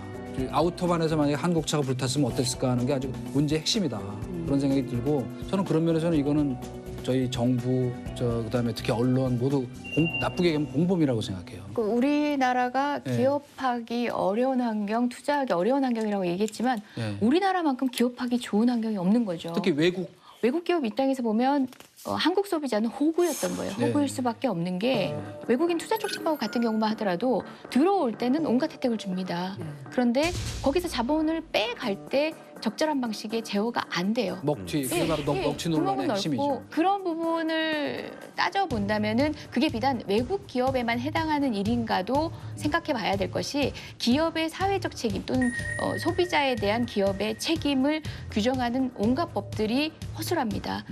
아우터반에서 만약에 한국 차가 불탔으면 어땠을까 하는 게 아주 문제의 핵심이다. 그런 생각이 들고 저는 그런 면에서는 이거는 저희 정부, 그다음에 특히 언론 모두 나쁘게 얘기하면 공범이라고 생각해요. 우리나라가 기업하기 어려운 환경, 투자하기 어려운 환경이라고 얘기했지만 우리나라만큼 기업하기 좋은 환경이 없는 거죠. 특히 외국 기업 입장에서 보면 한국 소비자는 호구였던 거예요. 호구일 수밖에 없는 게 외국인 투자 촉진법 같은 경우만 하더라도 들어올 때는 온갖 혜택을 줍니다. 그런데 거기서 자본을 빼갈 때 적절한 방식의 제어가 안 돼요. 먹튀, 그게 바로 먹튀 구멍은 논란의 넓고 핵심이죠. 그런 부분을 따져본다면은 그게 비단 외국 기업에만 해당하는 일인가도 생각해봐야 될 것이 기업의 사회적 책임 또는 소비자에 대한 기업의 책임을 규정하는 온갖 법들이 허술합니다.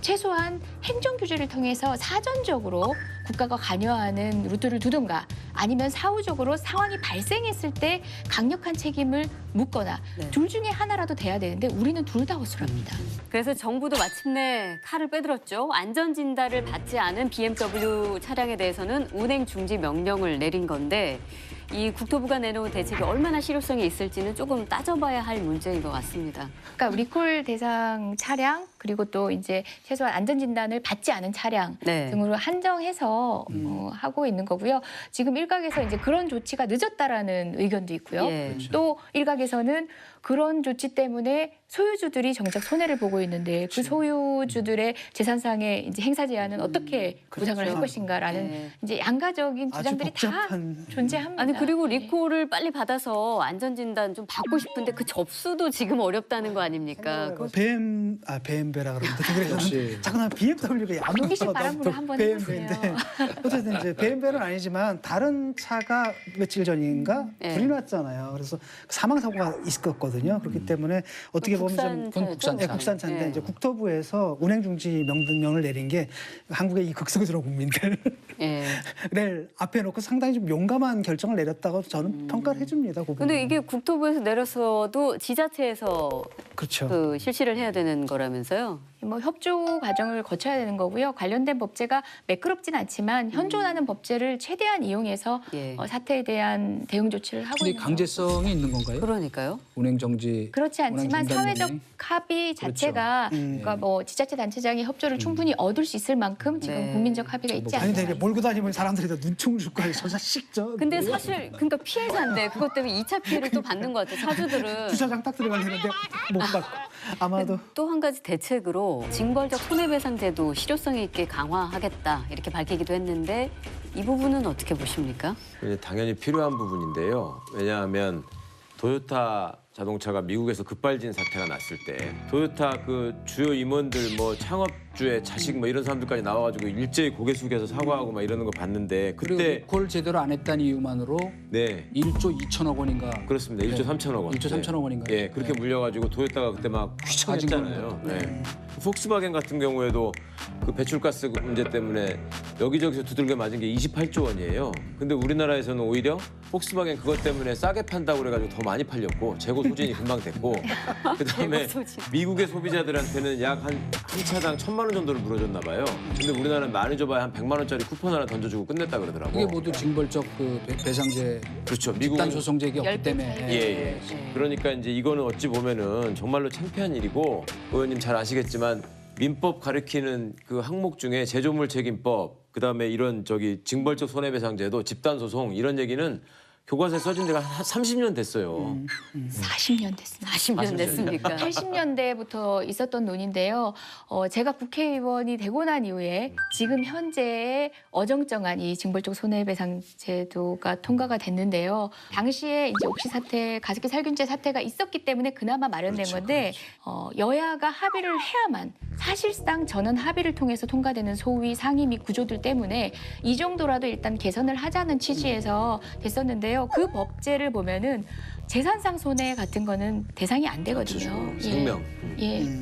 최소한 행정 규제를 통해서 사전적으로 국가가 관여하는 루트를 두든가 아니면 사후적으로 상황이 발생했을 때 강력한 책임을 묻거나 둘 중에 하나라도 돼야 되는데 우리는 둘 다 허술합니다. 그래서 정부도 마침내 칼을 빼들었죠. 안전진단을 받지 않은 BMW 차량에 대해서는 운행 중지 명령을 내린 건데 이 국토부가 내놓은 대책이 얼마나 실효성이 있을지는 조금 따져봐야 할 문제인 것 같습니다. 그러니까 리콜 대상 차량 그리고 또 이제 최소한 안전진단을 받지 않은 차량 등으로 한정해서 하고 있는 거고요. 지금 일각에서 이제 그런 조치가 늦었다라는 의견도 있고요. 그렇죠. 또 일각에서는 그런 조치 때문에 소유주들이 정작 손해를 보고 있는데 그 소유주들의 재산상의 이제 행사 제한은 어떻게 보상을 할 것인가라는 이제 양가적인 주장들이 다 존재합니다. 아니 그리고 리콜을 빨리 받아서 안전진단 좀 받고 싶은데 그 접수도 지금 어렵다는 거 아닙니까? BMW라 그러는데 그래서 자꾸나 BMW가 호기심 바람으로 한번 해보세요. 어쨌든 이제 BMW는 아니지만 다른 차가 며칠 전인가 불이 났잖아요. 그래서 사망 사고가 있었거든요. 그렇기 때문에 어떻게 보면 국산차인데 이제 국토부에서 운행 중지 명령을 내린 게 한국의 이 극성스러운 국민들 를 앞에 놓고 상당히 좀 용감한 결정을 내렸다고 저는 평가를 해줍니다. 그런데 이게 국토부에서 내렸어도 지자체에서 그렇죠. 그 실시를 해야 되는 거라면서요? 뭐 협조 과정을 거쳐야 되는 거고요. 관련된 법제가 매끄럽진 않지만 현존하는 법제를 최대한 이용해서 사태에 대한 대응 조치를 하고 있는 강제성이 있는 건가요? 그러니까요. 운행 정지. 그렇지 않지만 사회적 합의 자체가 그러니까 뭐 지자체 단체장이 협조를 충분히 얻을 수 있을 만큼 지금 국민적 합의가 있지 아니 않나요? 근데 몰고 다니면 사람들이 다 눈총을 줄 거예요. 저 자식 저. 근데 사실 그러니까 피해자인데 그것 때문에 2차 피해를 또 받는 것 같아요. 차주들은. 주차장 딱 들어가려는데 못 받고 아마도. 또 한 가지 대책으로 징벌적 손해배상 제도 실효성 있게 강화하겠다 이렇게 밝히기도 했는데 이 부분은 어떻게 보십니까? 당연히 필요한 부분인데요. 왜냐하면 도요타 자동차가 미국에서 급발진 사태가 났을 때 도요타 그 주요 임원들 뭐 창업주의 자식 뭐 이런 사람들까지 나와가지고 일제히 고개 숙여서 사과하고 막 이러는 거 봤는데 그리고 그때 리콜 제대로 안 했다는 이유만으로 1조 2천억 원인가 그렇습니다. 1조 3천억 원. 1조 3천억 원인가. 예, 그렇게 물려가지고 도요타가 그때 막 휘청했잖아요. 폭스바겐 같은 경우에도 그 배출가스 문제 때문에 여기저기서 두들겨 맞은 게 28조 원이에요. 근데 우리나라에서는 오히려 폭스바겐 그것 때문에 싸게 판다고 그래가지고 더 많이 팔렸고 재고 소진이 금방 됐고 그다음에 미국의 소비자들한테는 약 한 차당 1,000만 원 정도를 물어줬나 봐요. 근데 우리나라는 많이 줘봐야 한 100만 원짜리 쿠폰 하나 던져주고 끝냈다 그러더라고. 이게 모두 징벌적 그 배상제, 그렇죠. 집단 소송제기 없기 10배 때문에. 차이가 예. 그러니까 이제 이거는 어찌 보면은 정말로 창피한 일이고 의원님 잘 아시겠지만 민법 가리키는 그 항목 중에 제조물 책임법 그다음에 이런 징벌적 손해배상제도 집단 소송 이런 얘기는 교과서에 써진 지가 한 30년 됐어요. 40년 됐습니다. 40년 됐습니까? 80년대부터 있었던 논인데요. 제가 국회의원이 되고 난 이후에 지금 현재의 어정쩡한 이 징벌적 손해배상 제도가 통과가 됐는데요. 당시에 이제 옥시 사태, 가습기 살균제 사태가 있었기 때문에 그나마 마련된 건데 여야가 합의를 해야만 사실상 전원 합의를 통해서 통과되는 소위 상임 및 구조들 때문에 이 정도라도 일단 개선을 하자는 취지에서 됐었는데요. 그 법제를 보면은 재산상 손해 같은 거는 대상이 안 되거든요. 그렇죠. 생명.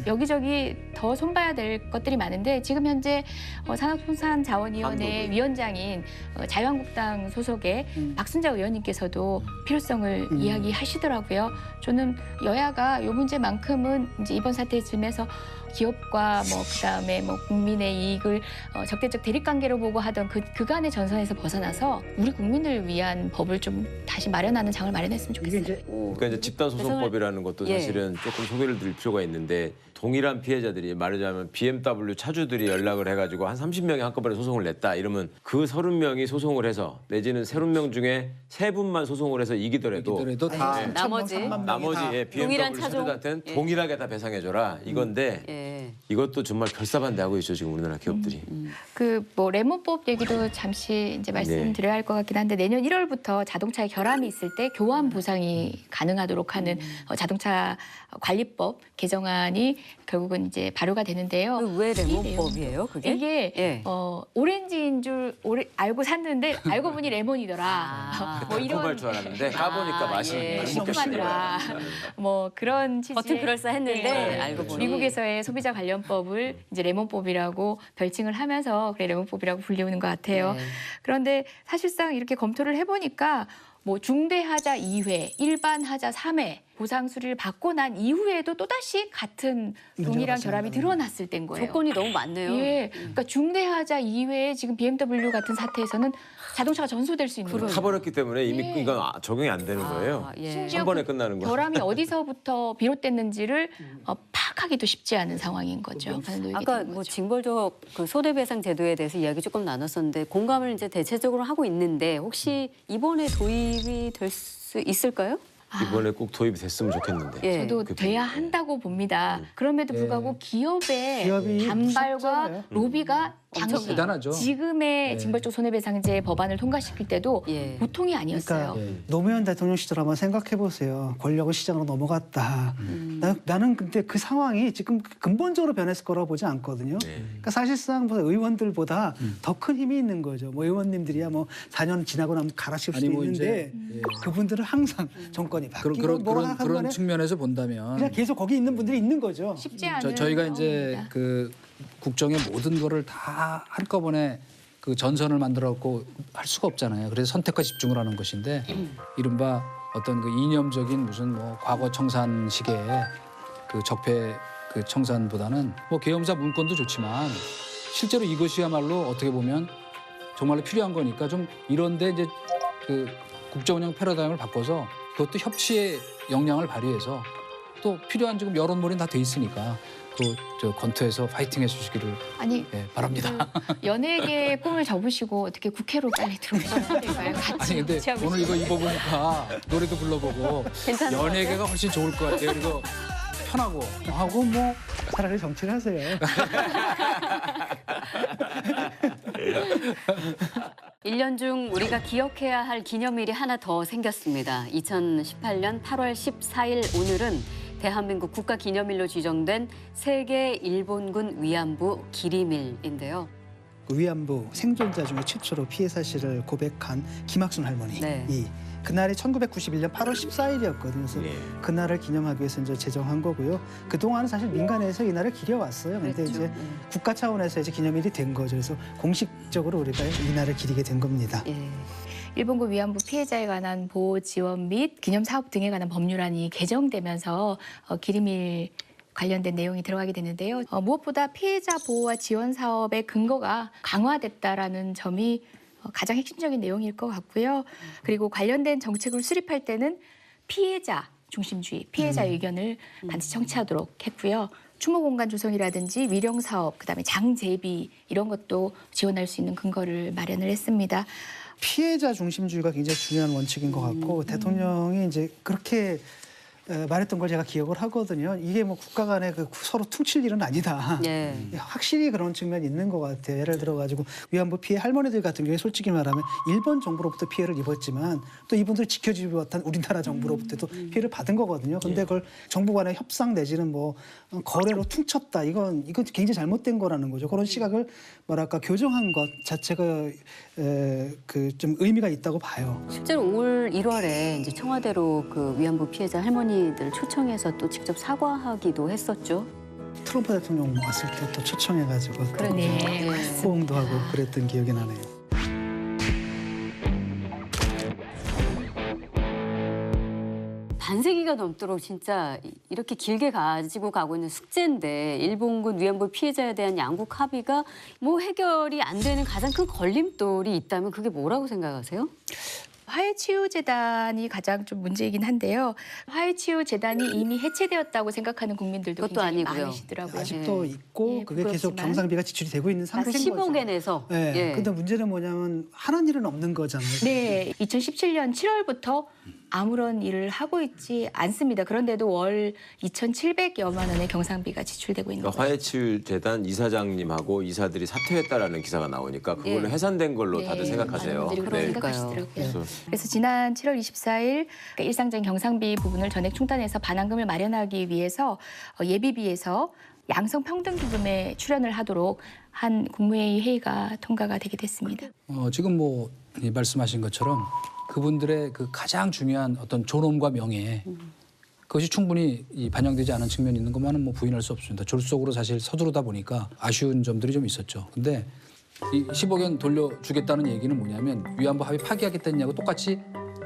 여기저기 더 손봐야 될 것들이 많은데 지금 현재 산업통상자원위원회 위원장인 자유한국당 소속의 박순자 의원님께서도 필요성을 이야기하시더라고요. 저는 여야가 이 문제만큼은 이제 이번 사태쯤에서 기업과 그다음에 국민의 이익을 적대적 대립 관계로 보고 하던 그간의 전선에서 벗어나서 우리 국민을 위한 법을 좀 다시 마련하는 장을 마련했으면 좋겠어요. 그러니까 이제 집단소송법이라는 것도 사실은 조금 소개를 드릴 필요가 있는데 동일한 피해자들이 말하자면 BMW 차주들이 연락을 해가지고 한 30명이 한꺼번에 소송을 냈다 이러면 그 30명이 소송을 해서 내지는 30명 중에 3분만 소송을 해서 이기더라도 다 나머지 BMW 차주들한테는 동일하게 다 배상해줘라 이건데 이것도 정말 결사반대하고 있죠 지금 우리나라 기업들이. 레몬법 얘기도 잠시 이제 말씀드려야 할 것 같긴 한데 내년 1월부터 자동차에 결함이 있을 때 교환 보상이 가능하도록 하는 자동차 관리법 개정안이 결국은 이제 발효가 되는데요. 왜 레몬법이에요? 그게? 이게 오렌지인 줄 알고 샀는데 알고 보니 레몬이더라. 이런 줄 알았는데 까보니까 맛이 맛있더라. 그런 취지의 겉은 그럴싸했는데 알고 보니 미국에서의 소비자 관련법을 이제 레몬법이라고 별칭을 하면서 그래 레몬법이라고 불리우는 것 같아요. 그런데 사실상 이렇게 검토를 해보니까 중대하자 2회, 일반하자 3회 보상 수리를 받고 난 이후에도 또다시 같은 동일한 결함이 드러났을 때인 거예요. 조건이 너무 많네요. 그러니까 중대하자 2회에 지금 BMW 같은 사태에서는 자동차가 전소될 수 있는 거예요. 타버렸기 때문에 이미 이건 적용이 안 되는 거예요. 한 번에 끝나는 거예요. 결함이 어디서부터 비롯됐는지를 파악하기도 쉽지 않은 상황인 거죠. 아까 징벌적 손해배상 제도에 대해서 이야기 조금 나눴었는데 공감을 이제 대체적으로 하고 있는데 혹시 이번에 도입이 될 수 있을까요? 이번에 꼭 도입이 됐으면 좋겠는데. 저도 돼야 한다고 봅니다. 그럼에도 불구하고 기업의 반발과 로비가 엄청 대단하죠. 지금의 징벌적 손해배상제 법안을 통과시킬 때도 보통이 아니었어요. 그러니까 노무현 대통령 시절 한번 생각해 보세요. 권력은 시장으로 넘어갔다. 나는 근데 그 상황이 지금 근본적으로 변했을 거라고 보지 않거든요. 그러니까 사실상 의원들보다 더 큰 힘이 있는 거죠. 의원님들이야 4년 지나고 나면 갈아칠 수도 있는데 그분들은 항상 정권이 바뀌고 그런 측면에서 본다면 그냥 계속 거기 있는 분들이 있는 거죠. 쉽지 않은 저희가 이제 국정의 모든 거를 다 한꺼번에 전선을 만들었고 할 수가 없잖아요. 그래서 선택과 집중을 하는 것인데 이른바 어떤 이념적인 무슨 과거 청산식의 적폐 청산보다는 계엄사 문건도 좋지만 실제로 이것이야말로 어떻게 보면 정말로 필요한 거니까 좀 이런데 이제 국정 운영 패러다임을 바꿔서 그것도 협치의 역량을 발휘해서 또 필요한 지금 여론몰이는 다 돼 있으니까 건투해서 파이팅 해주시기를 바랍니다. 연예계의 꿈을 접으시고 어떻게 국회로 빨리 들어오셔야 될까요? 같이 근데 오늘 이거 입어보니까 노래도 불러보고 연예계가 훨씬 좋을 것 같아요. 그리고 편하고 하고 차라리 정치를 하세요. 1년 중 우리가 기억해야 할 기념일이 하나 더 생겼습니다. 2018년 8월 14일 오늘은 대한민국 국가기념일로 지정된 세계 일본군 위안부 기림일인데요. 위안부 생존자 중에 최초로 피해 사실을 고백한 김학순 할머니. 그날이 1991년 8월 14일이었거든요. 그래서 그날을 기념하기 위해서 이제 제정한 거고요. 그동안은 사실 민간에서 이 날을 기려왔어요. 근데 이제 국가 차원에서 이제 기념일이 된 거죠. 그래서 공식적으로 우리가 이 날을 기리게 된 겁니다. 일본군 위안부 피해자에 관한 보호 지원 및 기념 사업 등에 관한 법률안이 개정되면서 기림일 관련된 내용이 들어가게 되는데요. 무엇보다 피해자 보호와 지원 사업의 근거가 강화됐다라는 점이 가장 핵심적인 내용일 것 같고요. 그리고 관련된 정책을 수립할 때는 피해자 중심주의, 피해자 의견을 반드시 청취하도록 했고요. 추모 공간 조성이라든지 위령 사업, 그다음에 장 재비 이런 것도 지원할 수 있는 근거를 마련을 했습니다. 피해자 중심주의가 굉장히 중요한 원칙인 것 같고 대통령이 이제 그렇게 말했던 걸 제가 기억을 하거든요. 이게 뭐 국가 간에 그 서로 퉁칠 일은 아니다. 예. 확실히 그런 측면이 있는 것 같아요. 예를 들어가지고 위안부 피해 할머니들 같은 경우에 솔직히 말하면 일본 정부로부터 피해를 입었지만 또 이분들 지켜주지 못한 우리나라 정부로부터도 피해를 받은 거거든요. 근데 그걸 정부 간의 협상 내지는 뭐 거래로 퉁쳤다. 이건 굉장히 잘못된 거라는 거죠. 그런 시각을 뭐랄까 교정한 것 자체가 그 좀 의미가 있다고 봐요. 실제로 올 1월에 이제 청와대로 그 위안부 피해자 할머니들 초청해서 또 직접 사과하기도 했었죠. 트럼프 대통령 왔을 때 또 초청해가지고 또 그러네. 호응도 하고 그랬던 기억이 나네요. 반세기가 넘도록 진짜 이렇게 길게 가지고 가고 있는 숙제인데 일본군 위안부 피해자에 대한 양국 합의가 뭐 해결이 안 되는 가장 큰 걸림돌이 있다면 그게 뭐라고 생각하세요? 화해치유재단이 가장 좀 문제이긴 한데요. 화해치유재단이 이미 해체되었다고 생각하는 국민들도 그것도 굉장히 아니고요. 많으시더라고요. 아직도 있고 예, 그게 계속 그렇지만. 경상비가 지출이 되고 있는 그 상태인 거죠. 15개 내서. 네. 예. 근데 문제는 뭐냐면 하는 일은 없는 거잖아요. 네, 2017년 7월부터 아무런 일을 하고 있지 않습니다. 그런데도 월 2,700여만 원의 경상비가 지출되고 있는 그러니까 거죠. 화해치유재단 이사장님하고 이사들이 사퇴했다라는 기사가 나오니까 그거는 예. 해산된 걸로 네, 다들 생각하세요. 많은 분들이 그렇게 그러니까요. 생각하시더라고요. 그래서 지난 7월 24일 그러니까 일상적인 경상비 부분을 전액 충당해서 반환금을 마련하기 위해서 예비비에서 양성평등기금에 출연을 하도록 한 국무회의 회의가 통과가 되게 됐습니다. 지금 뭐 이 말씀하신 것처럼 그분들의 그 가장 중요한 어떤 존엄과 명예 그것이 충분히 반영되지 않은 측면이 있는 것만은 뭐 부인할 수 없습니다. 졸속으로 사실 서두르다 보니까 아쉬운 점들이 좀 있었죠. 근데 이 10억 원 돌려주겠다는 얘기는 뭐냐면 위안부 합의 파기하겠다는 얘기하고 똑같이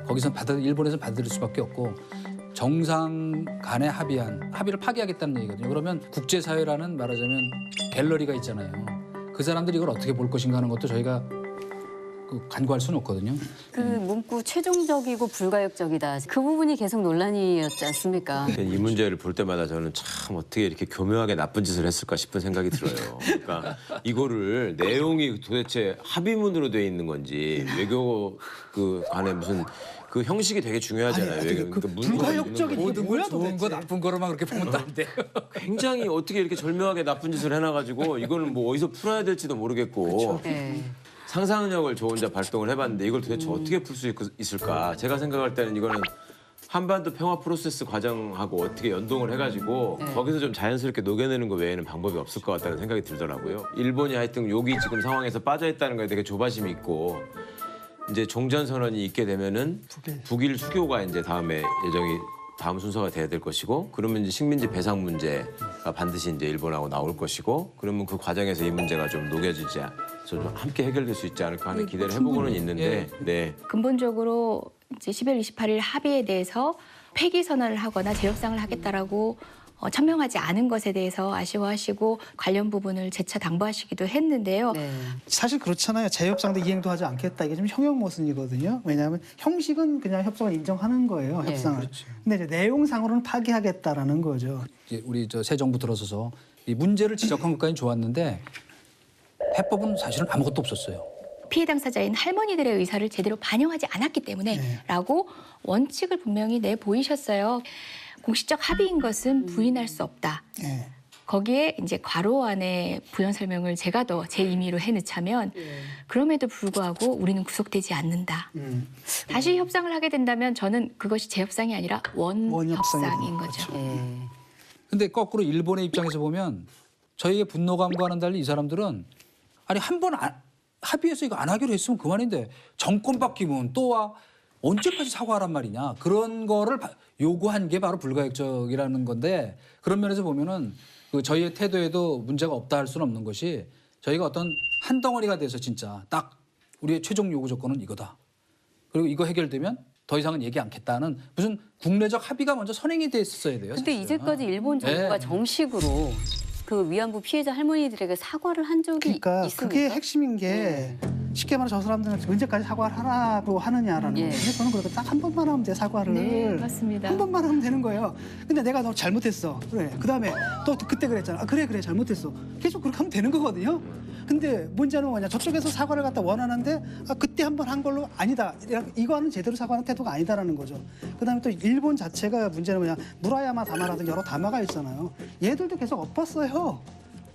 거기서 일본에서 받아들일 수밖에 없고 정상 간에 합의를 파기하겠다는 얘기거든요. 그러면 국제사회라는 말하자면 갤러리가 있잖아요. 그 사람들이 이걸 어떻게 볼 것인가 하는 것도 저희가 간과할 수는 없거든요. 그 문구 최종적이고 불가역적이다. 그 부분이 계속 논란이었지 않습니까? 이 문제를 볼 때마다 저는 참 어떻게 이렇게 교묘하게 나쁜 짓을 했을까 싶은 생각이 들어요. 그러니까 이거를 내용이 도대체 합의문으로 돼 있는 건지 외교 그 간에 무슨 그 형식이 되게 중요하잖아요. 외교 그 그러니까 문구가 불가역적인 있는 이게 건지. 뭐야 좋은 거 도대체. 나쁜 거로만 그렇게 보면 안 돼요. 굉장히 어떻게 이렇게 절묘하게 나쁜 짓을 해놔가지고 이거는 뭐 어디서 풀어야 될지도 모르겠고 네. 상상력을 저 혼자 발동을 해봤는데 이걸 도대체 어떻게 풀 수 있을까? 제가 생각할 때는 이거는 한반도 평화 프로세스 과정하고 어떻게 연동을 해가지고 거기서 좀 자연스럽게 녹여내는 거 외에는 방법이 없을 것 같다는 생각이 들더라고요. 일본이 하여튼 여기 지금 상황에서 빠져있다는 거에 되게 조바심이 있고 이제 종전선언이 있게 되면은 북일 수교가 이제 다음 순서가 돼야 될 것이고 그러면 이제 식민지 배상 문제가 반드시 이제 일본하고 나올 것이고 그러면 그 과정에서 이 문제가 좀 녹여지지 좀 함께 해결될 수 있지 않을까 하는 기대를 해보고는 있는데 네. 근본적으로 이제 12월 28일 합의에 대해서 폐기 선언을 하거나 재협상을 하겠다라고 천명하지 않은 것에 대해서 아쉬워하시고 관련 부분을 재차 당부하시기도 했는데요. 네. 사실 그렇잖아요. 재협상도 이행도 하지 않겠다. 이게 좀 형용 모순이거든요. 왜냐하면 형식은 그냥 협상을 인정하는 거예요. 네, 협상을. 근데 이제 내용상으로는 파기하겠다라는 거죠. 이제 우리 새 정부 들어서서 이 문제를 지적한 것까지는 좋았는데 해법은 사실은 아무것도 없었어요. 피해 당사자인 할머니들의 의사를 제대로 반영하지 않았기 때문에 라고 원칙을 분명히 내보이셨어요. 공식적 합의인 것은 부인할 수 없다. 예. 거기에 이제 괄호 안에 부연 설명을 제가 더 제 임의로 해놓자면 그럼에도 불구하고 우리는 구속되지 않는다. 다시 협상을 하게 된다면 저는 그것이 재협상이 아니라 원협상인 거죠. 예. 근데 거꾸로 일본의 입장에서 보면 저희의 분노감과는 달리 이 사람들은 아니 한 번 합의해서 이거 안 하기로 했으면 그만인데 정권 바뀌면 또 와 언제까지 사과하란 말이냐 그런 거를 요구한 게 바로 불가역적이라는 건데 그런 면에서 보면은 그 저희의 태도에도 문제가 없다 할 수는 없는 것이 저희가 어떤 한 덩어리가 돼서 진짜 딱 우리의 최종 요구 조건은 이거다. 그리고 이거 해결되면 더 이상은 얘기 않겠다는 무슨 국내적 합의가 먼저 선행이 됐어야 돼요. 근데 사실은. 이제까지 일본 정부가 네. 정식으로 그 위안부 피해자 할머니들에게 사과를 한 적이 그러니까 있습니까? 그게 핵심인 게 쉽게 말해 저 사람들은 언제까지 사과를 하라고 하느냐라는 예. 거예요. 근데 저는 그렇게 딱 한 번만 하면 돼 사과를. 네, 맞습니다. 한 번만 하면 되는 거예요. 근데 내가 너 잘못했어. 그래. 그다음에 또 그때 그랬잖아. 아, 그래 잘못했어. 계속 그렇게 하면 되는 거거든요. 근데 문제는 뭐냐. 저쪽에서 사과를 갖다 원하는데 아, 그때 한 번 한 걸로 아니다. 이거는 제대로 사과하는 태도가 아니다라는 거죠. 그다음에 또 일본 자체가 문제는 뭐냐. 무라야마 다마라든 여러 다마가 있잖아요. 얘들도 계속 엎었어요.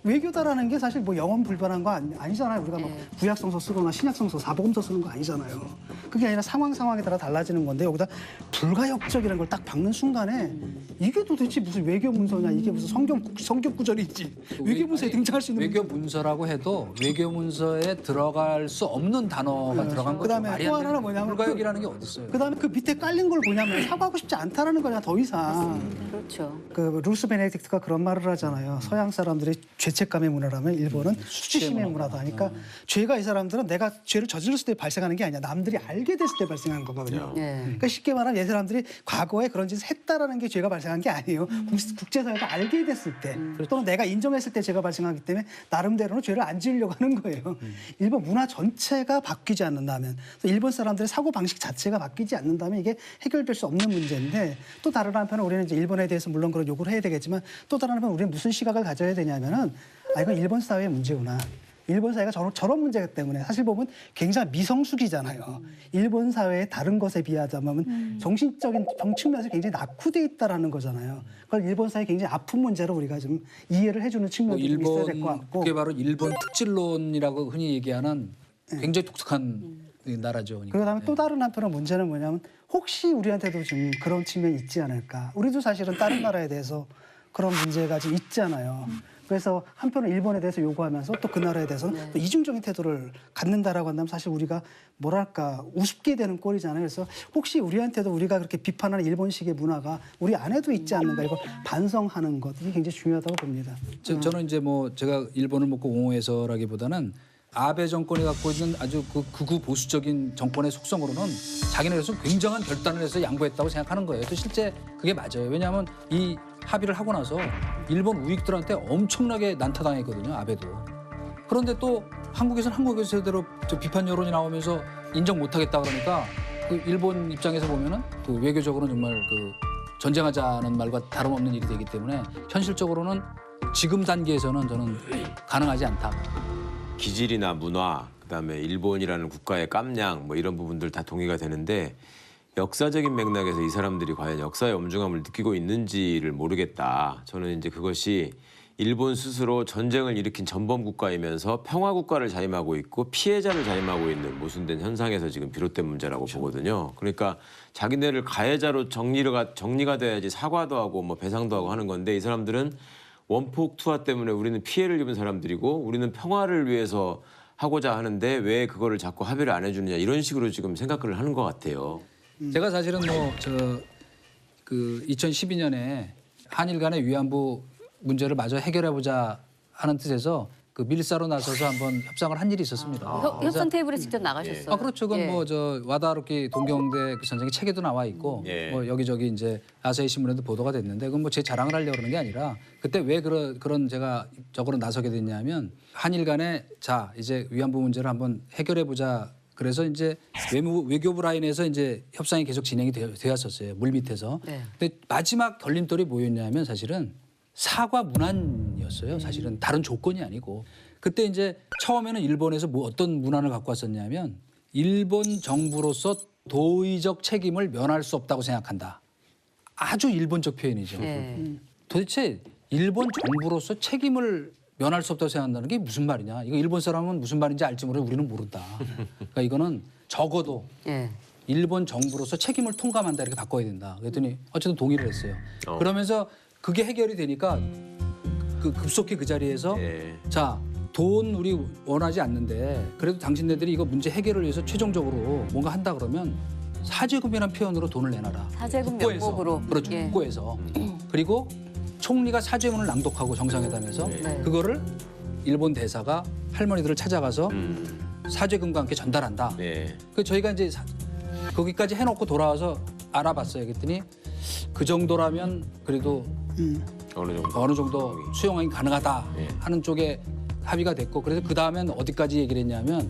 외교다라는 게 사실 뭐 영원 불변한 거 아니잖아요. 우리가 뭐 구약성서 쓰거나 신약성서 사복음서 쓰는 거 아니잖아요. 그게 아니라 상황에 따라 달라지는 건데 여기다 불가역적이라는 걸 딱 박는 순간에 이게 도대체 무슨 외교 문서냐 이게 무슨 성경 구절인지 외교 문서에 등장할 수 있는 외교 문서라고 해도 외교 문서에 들어갈 수 없는 단어가 들어간 거죠. 그다음에 말이 또 안 되는 하나는 뭐냐면 불가역이라는 게 어디 있어요? 그다음에 그 밑에 깔린 걸 보냐면 사과하고 싶지 않다라는 거냐 더 이상. 그렇죠. 그 루스 베네딕트가 그런 말을 하잖아요. 서양 사람들이 죄책감의 문화라면 일본은 수치심의 문화다. 그러니까 죄가 이 사람들은 내가 죄를 저질렀을 때 발생하는 게 아니야. 남들이 알게 됐을 때 발생하는 거거든요. 예. 그러니까 쉽게 말하면 이 사람들이 과거에 그런 짓을 했다라는 게 죄가 발생한 게 아니에요. 국제사회가 알게 됐을 때 또는 내가 인정했을 때 죄가 발생하기 때문에 나름대로는 죄를 안 지으려고 하는 거예요. 일본 문화 전체가 바뀌지 않는다면 또 일본 사람들의 사고방식 자체가 바뀌지 않는다면 이게 해결될 수 없는 문제인데 또 다른 한편은 우리는 이제 일본에 대해서 물론 그런 요구를 해야 되겠지만 또 다른 한편은 우리는 무슨 시각을 가져야 되냐면은 아 이건 일본 사회의 문제구나. 일본 사회가 저런 문제가 때문에 사실 보면 굉장히 미성숙이잖아요. 일본 사회의 다른 것에 비하자면 정신적인 측면에서 굉장히 낙후돼 있다라는 거잖아요. 그걸 일본 사회 굉장히 아픈 문제로 우리가 좀 이해를 해주는 측면도 좀 있어야 될 것 같고. 그게 바로 일본 특질론이라고 흔히 얘기하는 굉장히 독특한 나라죠. 그다음에 또 다른 한편의 문제는 뭐냐면 혹시 우리한테도 좀 그런 측면이 있지 않을까. 우리도 사실은 다른 나라에 대해서 그런 문제가 좀 있잖아요. 그래서 한편은 일본에 대해서 요구하면서 또 그 나라에 대해서는 또 이중적인 태도를 갖는다라고 한다면 사실 우리가 뭐랄까 우습게 되는 꼴이잖아요. 그래서 혹시 우리한테도 우리가 그렇게 비판하는 일본식의 문화가 우리 안에도 있지 않는가 이걸 반성하는 것 이게 굉장히 중요하다고 봅니다. 저는 이제 뭐 제가 일본을 먹고 옹호해서라기보다는 아베 정권이 갖고 있는 아주 그 극우 보수적인 정권의 속성으로는 자기네에서 굉장한 결단을 해서 양보했다고 생각하는 거예요. 또 실제 그게 맞아요. 왜냐하면 이 합의를 하고 나서 일본 우익들한테 엄청나게 난타당했거든요. 아베도. 그런데 또 한국에서는 한국에서대로 비판 여론이 나오면서 인정 못하겠다 그러니까 그 일본 입장에서 보면은 그 외교적으로는 정말 그 전쟁하자는 말과 다름없는 일이 되기 때문에 현실적으로는 지금 단계에서는 저는 가능하지 않다. 기질이나 문화, 그다음에 일본이라는 국가의 깜냥 뭐 이런 부분들 다 동의가 되는데 역사적인 맥락에서 이 사람들이 과연 역사의 엄중함을 느끼고 있는지를 모르겠다. 저는 이제 그것이 일본 스스로 전쟁을 일으킨 전범 국가이면서 평화 국가를 자임하고 있고 피해자를 자임하고 있는 모순된 현상에서 지금 비롯된 문제라고 보거든요. 그러니까 자기네를 가해자로 정리가 돼야지 사과도 하고 뭐 배상도 하고 하는 건데 이 사람들은 원폭 투하 때문에 우리는 피해를 입은 사람들이고 우리는 평화를 위해서 하고자 하는데 왜 그거를 자꾸 합의를 안 해주느냐 이런 식으로 지금 생각을 하는 것 같아요. 제가 사실은 뭐 그 2012년에 한일 간의 위안부 문제를 마저 해결해보자 하는 뜻에서 그 밀사로 나서서 한번 협상을 한 일이 있었습니다. 협상 테이블에 직접 나가셨어요. 그렇죠. 그건 뭐 저 와다루키 동경대 그 선생의 책에도 나와 있고 뭐 여기저기 이제 아사히 신문에도 보도가 됐는데 그건 뭐 제 자랑을 하려고 그러는 게 아니라 그때 왜 그런 제가 저거로 나서게 됐냐면 한일 간에 자 이제 위안부 문제를 한번 해결해보자. 그래서 이제 외교부 라인에서 이제 협상이 계속 진행이 되었었어요. 물밑에서. 네. 근데 마지막 걸림돌이 뭐였냐면 사실은 사과 문안이었어요. 사실은 다른 조건이 아니고. 그때 이제 처음에는 일본에서 뭐 어떤 문안을 갖고 왔었냐면 일본 정부로서 도의적 책임을 면할 수 없다고 생각한다. 아주 일본적 표현이죠. 네. 도대체 일본 정부로서 책임을 면할 수 없다고 생각한다는 게 무슨 말이냐. 이거 일본 사람은 무슨 말인지 알지 모르고 우리는 모른다. 그러니까 이거는 적어도 일본 정부로서 책임을 통감한다 이렇게 바꿔야 된다. 그랬더니 어쨌든 동의를 했어요. 그러면서 그게 해결이 되니까 그 급속히 그 자리에서 자, 돈 우리 원하지 않는데 그래도 당신네들이 이거 문제 해결을 위해서 최종적으로 뭔가 한다 그러면 사죄금이라는 표현으로 돈을 내놔라. 사죄금 국고에서. 명목으로. 그렇죠. 국고에서. 그리고 총리가 사죄문을 낭독하고 정상회담에서 그거를 일본 대사가 할머니들을 찾아가서 사죄금과 함께 전달한다. 그 저희가 이제 거기까지 해놓고 돌아와서 알아봤어요. 그랬더니 그 정도라면 그래도 어느 정도 수용하기 가능하다 하는 쪽에 합의가 됐고 그래서 그 다음엔 어디까지 얘기를 했냐면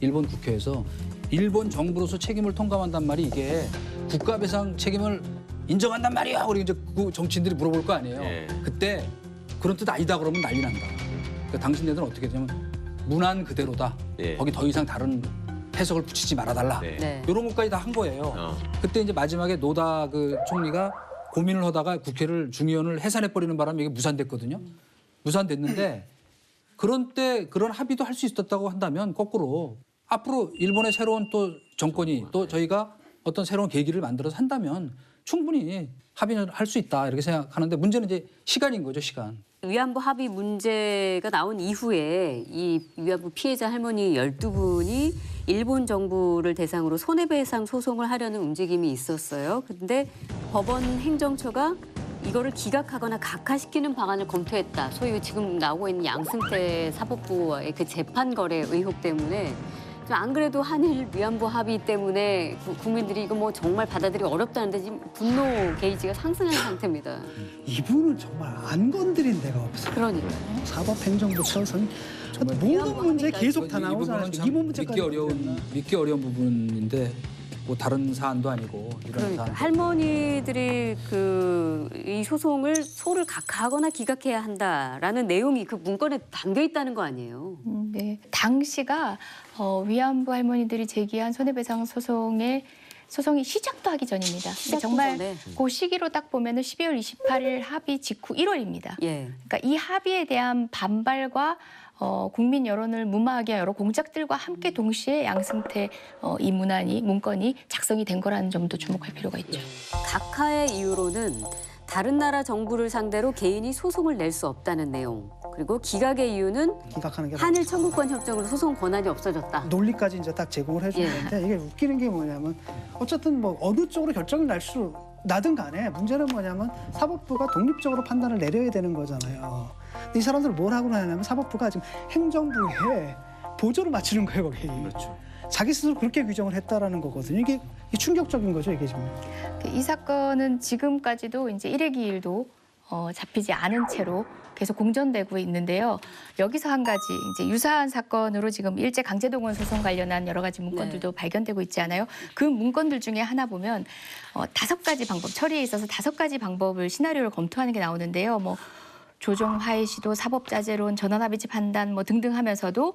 일본 국회에서 일본 정부로서 책임을 통감한단 말이 이게 국가배상 책임을 인정한단 말이야. 우리 이제 그 정치인들이 물어볼 거 아니에요. 예. 그때 그런 뜻 아니다 그러면 난리 난다. 그러니까 당신네들은 어떻게 되냐면 문안 그대로다. 예. 거기 더 이상 다른 해석을 붙이지 말아달라. 네. 네. 이런 것까지 다 한 거예요. 그때 이제 마지막에 노다 그 총리가 고민을 하다가 국회를 중의원을 해산해 버리는 바람에 이게 무산됐거든요. 무산됐는데 그런 때 그런 합의도 할 수 있었다고 한다면 거꾸로 앞으로 일본의 새로운 또 정권이 또 저희가 어떤 새로운 계기를 만들어서 한다면 충분히 합의를 할 수 있다 이렇게 생각하는데 문제는 이제 시간인 거죠, 시간. 위안부 합의 문제가 나온 이후에 이 위안부 피해자 할머니 12분이 일본 정부를 대상으로 손해배상 소송을 하려는 움직임이 있었어요. 근데 법원 행정처가 이거를 기각하거나 각하시키는 방안을 검토했다. 소위 지금 나오고 있는 양승태 사법부와의 그 재판 거래 의혹 때문에 좀 안 그래도 한일 위안부 합의 때문에 국민들이 이거 뭐 정말 받아들이기 어렵다는데 지금 분노 게이지가 상승한 상태입니다. 이분은 정말 안 건드린 데가 없어요. 그러니까. 사법행정부처에서는 모든 위안부 문제 합의가 계속 이 다 나오잖아요. 부분은 참 이번 문제까지 믿기 어려운 부분인데 뭐 다른 사안도 아니고 이런 그러니까 사안. 할머니들이 이 소송을 소를 각하하거나 기각해야 한다라는 내용이 그 문건에 담겨 있다는 거 아니에요? 네. 당시가 위안부 할머니들이 제기한 손해배상 소송이 시작도 하기 전입니다. 시작도 정말 전에. 그 시기로 딱 보면은 12월 28일 합의 직후 1월입니다. 예. 그러니까 이 합의에 대한 반발과 국민 여론을 무마하기 위한 여러 공작들과 함께 동시에 양승태 이 문건이 작성이 된 거라는 점도 주목할 필요가 있죠. 각하의 이유로는 다른 나라 정부를 상대로 개인이 소송을 낼 수 없다는 내용. 그리고 기각의 이유는 기각하는 게 한일 청구권 협정으로 소송 권한이 없어졌다. 논리까지 이제 딱 제공을 해주는데 이게 웃기는 게 뭐냐면 어쨌든 뭐 어느 쪽으로 결정이 나든 간에 문제는 뭐냐면 사법부가 독립적으로 판단을 내려야 되는 거잖아요. 근데 이 사람들은 뭘 하고 나냐면 사법부가 지금 행정부에 보조를 맞추는 거예요, 거기. 그렇죠. 자기 스스로 그렇게 규정을 했다라는 거거든요. 이게 충격적인 거죠, 이게 지금. 이 사건은 지금까지도 이제 1회 기일도 잡히지 않은 채로 계속 공전되고 있는데요. 여기서 한 가지 이제 유사한 사건으로 지금 일제 강제동원 소송 관련한 여러 가지 문건들도 발견되고 있지 않아요? 그 문건들 중에 하나 보면 5가지 방법, 처리에 있어서 5가지 방법을 시나리오를 검토하는 게 나오는데요. 뭐 조정 화해 시도, 사법자제론, 전원합의체 판단 뭐 등등 하면서도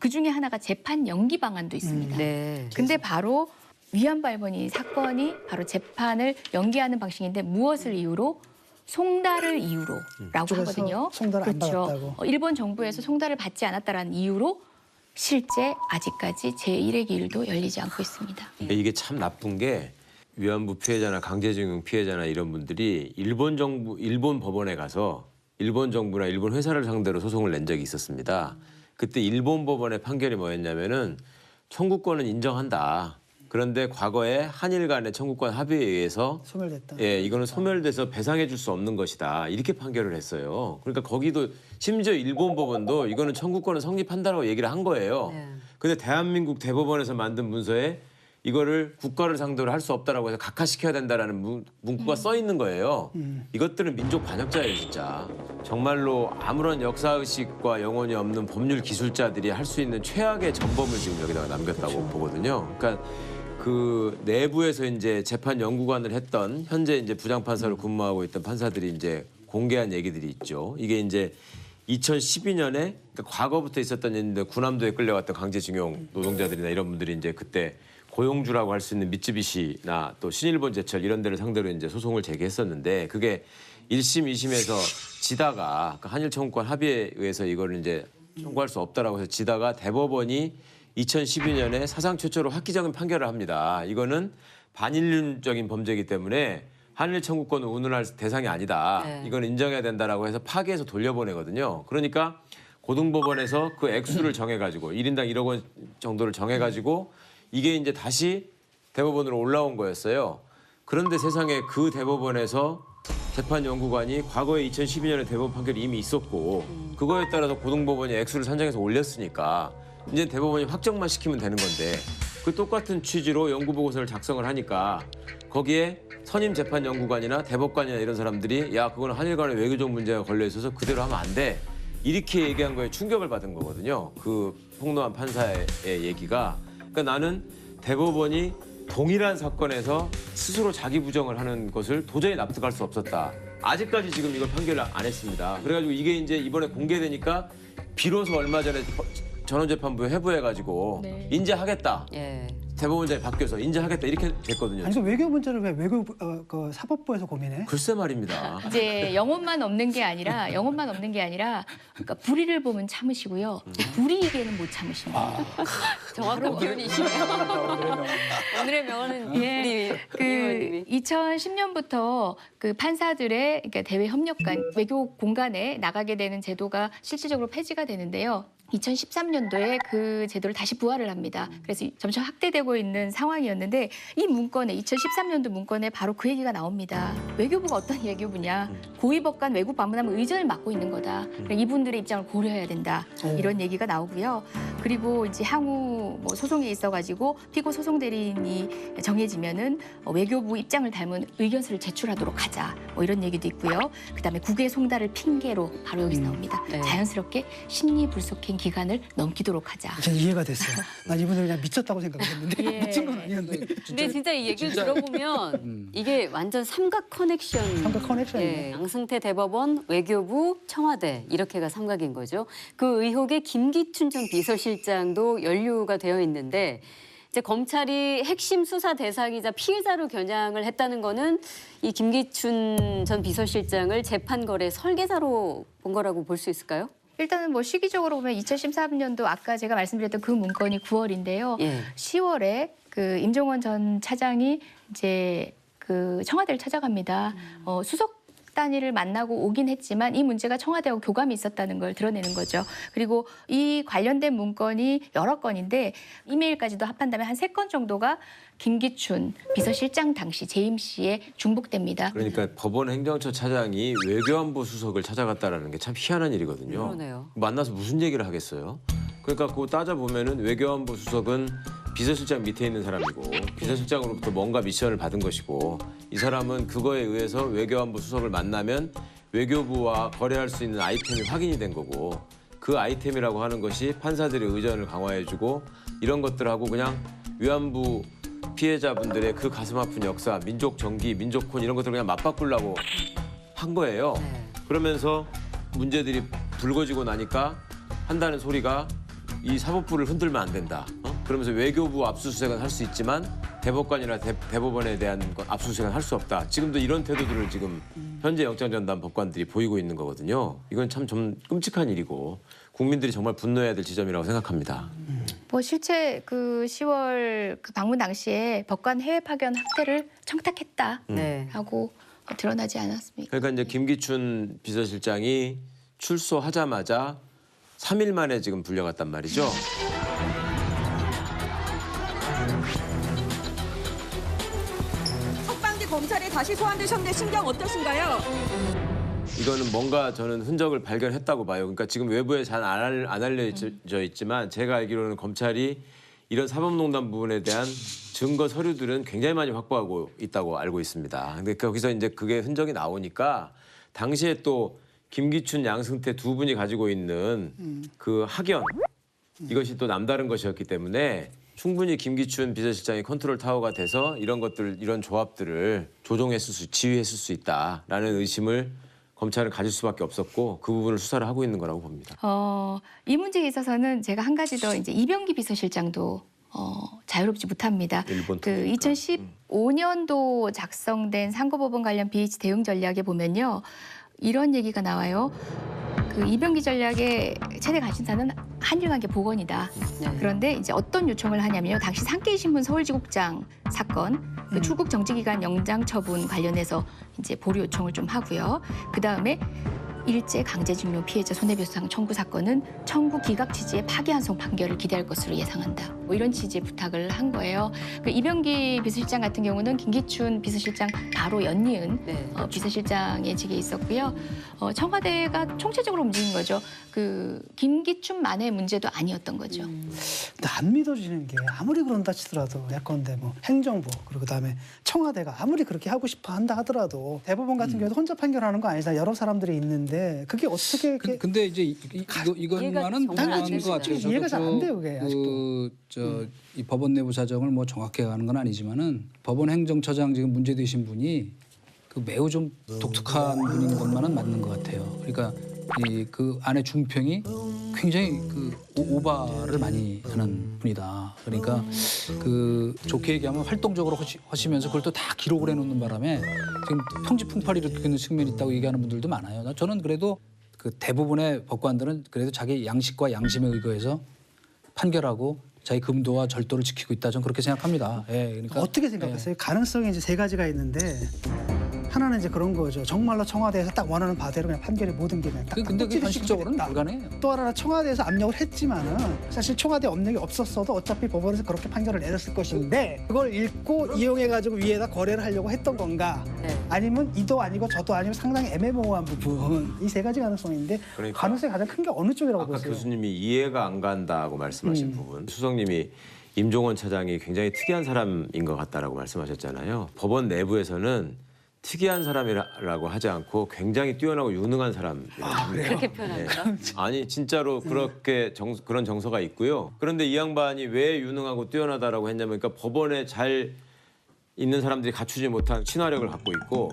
그 중에 하나가 재판 연기 방안도 있습니다. 네. 근데 바로 위안부 할머니 사건이 바로 재판을 연기하는 방식인데 무엇을 이유로? 송달을 이유로라고 그쪽에서 하거든요. 송달을 안 받았다고. 일본 정부에서 송달을 받지 않았다라는 이유로 실제 아직까지 제1회 기일도 열리지 않고 있습니다. 이게 참 나쁜 게 위안부 피해자나 강제징용 피해자나 이런 분들이 일본 법원에 가서 일본 정부나 일본 회사를 상대로 소송을 낸 적이 있었습니다. 그때 일본 법원의 판결이 뭐였냐면은 청구권은 인정한다. 그런데 과거에 한일 간의 청구권 합의에 의해서 소멸됐다. 예, 이거는 소멸돼서 배상해 줄 수 없는 것이다. 이렇게 판결을 했어요. 그러니까 거기도 심지어 일본 법원도 이거는 청구권은 성립한다라고 얘기를 한 거예요. 네. 근데 대한민국 대법원에서 만든 문서에 이거를 국가를 상대로 할 수 없다라고 해서 각하시켜야 된다라는 문구가 써 있는 거예요. 이것들은 민족 반역자예요, 진짜. 정말로 아무런 역사의식과 영혼이 없는 법률 기술자들이 할 수 있는 최악의 전범을 지금 여기다가 남겼다고 보거든요. 그러니까 그 내부에서 이제 재판 연구관을 했던 현재 이제 부장판사로 근무하고 있던 판사들이 이제 공개한 얘기들이 있죠. 이게 이제 2012년에 그러니까 과거부터 있었던 일인데 군함도에 끌려갔던 강제징용 노동자들이나 이런 분들이 이제 그때 고용주라고 할 수 있는 미쯔비시나 또 신일본제철 이런 데를 상대로 이제 소송을 제기했었는데 그게 1심, 2심에서 지다가 그 한일 청구권 합의에 의해서 이걸 이제 청구할 수 없다라고 해서 지다가 대법원이 2012년에 사상 최초로 획기적인 판결을 합니다. 이거는 반인륜적인 범죄이기 때문에 한일 청구권을 운운할 대상이 아니다. 네. 이건 인정해야 된다라고 해서 파기해서 돌려보내거든요. 그러니까 고등법원에서 그 액수를 정해가지고 1인당 1억 원 정도를 정해가지고 이게 이제 다시 대법원으로 올라온 거였어요. 그런데 세상에 그 대법원에서 재판연구관이 과거에 2012년에 대법원 판결이 이미 있었고 그거에 따라서 고등법원이 액수를 산정해서 올렸으니까 이제 대법원이 확정만 시키면 되는 건데 그 똑같은 취지로 연구보고서를 작성을 하니까 거기에 선임 재판연구관이나 대법관이나 이런 사람들이 야 그거는 한일 간의 외교적 문제가 걸려 있어서 그대로 하면 안 돼. 이렇게 얘기한 거에 충격을 받은 거거든요. 그 폭로한 판사의 얘기가. 그러니까 나는 대법원이 동일한 사건에서 스스로 자기 부정을 하는 것을 도저히 납득할 수 없었다. 아직까지 지금 이걸 판결을 안 했습니다. 그래가지고 이게 이제 이번에 공개되니까 비로소 얼마 전에 전원재판부에 회부해가지고 네. 인재하겠다. 예. 대법원장이 바뀌어서 인재하겠다 이렇게 됐거든요. 아니 그 외교 문제를 왜 외교 그 사법부에서 고민해? 글쎄 말입니다. 이제 영혼만 없는 게 아니라 그러니까 불의를 보면 참으시고요. 불이익에는 못 참으십니다. 정확한 표현이시네요. 오늘의 명언은 예, 그 이모님이. 2010년부터 그 판사들의 그러니까 대외 협력관 외교 공간에 나가게 되는 제도가 실질적으로 폐지가 되는데요. 2013년도에 그 제도를 다시 부활을 합니다. 그래서 점점 확대되고 있는 상황이었는데 이 문건에 2013년도 문건에 바로 그 얘기가 나옵니다. 외교부가 어떤 외교부냐? 고위법관 외국 방문하면 의전을 맡고 있는 거다. 이분들의 입장을 고려해야 된다. 이런 얘기가 나오고요. 그리고 이제 향후 뭐 소송이 있어가지고 피고 소송 대리인이 정해지면은 외교부 입장을 닮은 의견서를 제출하도록 하자. 뭐 이런 얘기도 있고요. 그다음에 국외 송달을 핑계로 바로 여기서 나옵니다. 네. 자연스럽게 심리 불속행 기간을 넘기도록 하자. 저는 이해가 됐어요. 난 이분들 그냥 미쳤다고 생각했는데 예. 미친 건 아니었는데. 근데 진짜 이 얘기를 들어보면 이게 완전 삼각 커넥션. 삼각 커넥션이네. 예, 양승태 대법원, 외교부, 청와대 이렇게가 삼각인 거죠. 그 의혹에 김기춘 전 비서실장도 연루가 되어 있는데 이제 검찰이 핵심 수사 대상이자 피해자로 겨냥을 했다는 거는 이 김기춘 전 비서실장을 재판 거래 설계사로 본 거라고 볼 수 있을까요? 일단은 뭐 시기적으로 보면 2013년도 아까 제가 말씀드렸던 그 문건이 9월인데요. 예. 10월에 그 임종원 전 차장이 이제 그 청와대를 찾아갑니다. 수석 단위를 만나고 오긴 했지만 이 문제가 청와대와 교감이 있었다는 걸 드러내는 거죠. 그리고 이 관련된 문건이 여러 건인데 이메일까지도 합한다면 한 3건 정도가 김기춘 비서실장 당시 재임 씨에 중복됩니다. 그러니까 법원 행정처 차장이 외교안보 수석을 찾아갔다라는 게 참 희한한 일이거든요. 그러네요. 만나서 무슨 얘기를 하겠어요? 그러니까 그거 따져보면은 외교안보 수석은 비서실장 밑에 있는 사람이고 비서실장으로부터 뭔가 미션을 받은 것이고 이 사람은 그거에 의해서 외교안보 수석을 만나면 외교부와 거래할 수 있는 아이템이 확인이 된 거고 그 아이템이라고 하는 것이 판사들의 의전을 강화해주고 이런 것들하고 그냥 위안부 피해자분들의 그 가슴 아픈 역사, 민족 정기, 민족혼 이런 것들을 그냥 맞바꾸려고 한 거예요. 그러면서 문제들이 불거지고 나니까 한다는 소리가 이 사법부를 흔들면 안 된다. 그러면서 외교부 압수수색은 할 수 있지만 대법관이나 대법원에 대한 압수수색은 할 수 없다. 지금도 이런 태도들을 지금 현재 영장전담 법관들이 보이고 있는 거거든요. 이건 참 좀 끔찍한 일이고 국민들이 정말 분노해야 될 지점이라고 생각합니다. 뭐 실제 그 10월 그 방문 당시에 법관 해외 파견 확대를 청탁했다 네. 하고 드러나지 않았습니까? 그러니까 이제 김기춘 비서실장이 출소하자마자 3일 만에 지금 불려갔단 말이죠. 석방지 검찰에 다시 소환되셨는데 심경 어떠신가요? 이거는 뭔가 저는 흔적을 발견했다고 봐요. 그러니까 지금 외부에 잘 안 알려져 있지만 제가 알기로는 검찰이 이런 사법농단 부분에 대한 증거 서류들은 굉장히 많이 확보하고 있다고 알고 있습니다. 근데 거기서 이제 그게 흔적이 나오니까 당시에 또 김기춘, 양승태 두 분이 가지고 있는 그 학연 이것이 또 남다른 것이었기 때문에 충분히 김기춘 비서실장이 컨트롤 타워가 돼서 이런 것들, 이런 조합들을 지휘했을 수 있다라는 의심을 검찰은 가질 수밖에 없었고 그 부분을 수사를 하고 있는 거라고 봅니다. 이 문제에 있어서는 제가 한 가지 더 이제 이병기 비서실장도 자유롭지 못합니다. 일본 그 통일이니까. 2015년도 작성된 상고법원 관련 BH 대응 전략에 보면요. 이런 얘기가 나와요. 그 이병기 전략의 최대 관심사는 한일관계 복원이다. 네. 그런데 이제 어떤 요청을 하냐면요. 당시 산케이신문 서울지국장 사건 그 출국 정지기간 영장 처분 관련해서 이제 보류 요청을 좀 하고요. 그 다음에 일제 강제징용 피해자 손해배상 청구 사건은 청구 기각 취지의 파기환송 판결을 기대할 것으로 예상한다. 뭐 이런 취지의 부탁을 한 거예요. 그 이병기 비서실장 같은 경우는 김기춘 비서실장 바로 연이은 네. 비서실장의 직에 있었고요. 청와대가 총체적으로 움직인 거죠. 그 김기춘만의 문제도 아니었던 거죠. 근데 안 믿어지는 게 아무리 그런다 치더라도 예컨대 뭐 행정부 그리고 그다음에 청와대가 아무리 그렇게 하고 싶어 한다 하더라도 대법원 같은 경우도 혼자 판결하는 거 아니잖아요. 여러 사람들이 있는데 있는데 그게 어떻게 근데 이제 이것만은 정말 안 분명한 것 같아요. 저도 이해가 잘 안 돼요, 그게 이 법원 내부 사정을 뭐 정확히 가는 건 아니지만은 법원 행정처장 지금 문제되신 분이 그 매우 좀 독특한 분인 것만은 맞는 것 같아요. 그러니까 그 안에 중평이 굉장히 그 오바를 많이 하는 분이다. 그러니까 그 좋게 얘기하면 활동적으로 하시면서 그걸 또 다 기록을 해놓는 바람에 지금 평지풍파를 일으키는 측면이 있다고 얘기하는 분들도 많아요. 저는 그래도 그 대부분의 법관들은 그래도 자기 양식과 양심에 의거해서 판결하고 자기 금도와 절도를 지키고 있다. 저는 그렇게 생각합니다. 예, 그러니까 어떻게 생각하세요? 가능성이 이제 세 가지가 있는데 하나는 이제 그런 거죠. 정말로 청와대에서 딱 원하는 바대로 그냥 판결이 모든 게 그냥 딱 근데 그 꼭지를 현실적으로는 찍겠다. 불가능해요. 또 하나는 청와대에서 압력을 했지만은 사실 청와대 압력이 없었어도 어차피 법원에서 그렇게 판결을 내렸을 것인데 그걸 읽고 이용해가지고 위에다 거래를 하려고 했던 건가? 네. 아니면 이도 아니고 저도 아니고 상당히 애매모호한 부분 이 세 가지 가능성인데 그러니까. 가능성이 가장 큰 게 어느 쪽이라고 아까 보세요? 교수님이 이해가 안 간다고 말씀하신 부분, 수석님이 임종원 차장이 굉장히 특이한 사람인 것 같다라고 말씀하셨잖아요. 법원 내부에서는 특이한 사람이라고 하지 않고 굉장히 뛰어나고 유능한 사람이라고 합니다. 그렇게 표현합니다. 아니 진짜로 그렇게 그런 정서가 있고요. 그런데 이 양반이 왜 유능하고 뛰어나다라고 했냐면 그러니까 법원에 잘 있는 사람들이 갖추지 못한 친화력을 갖고 있고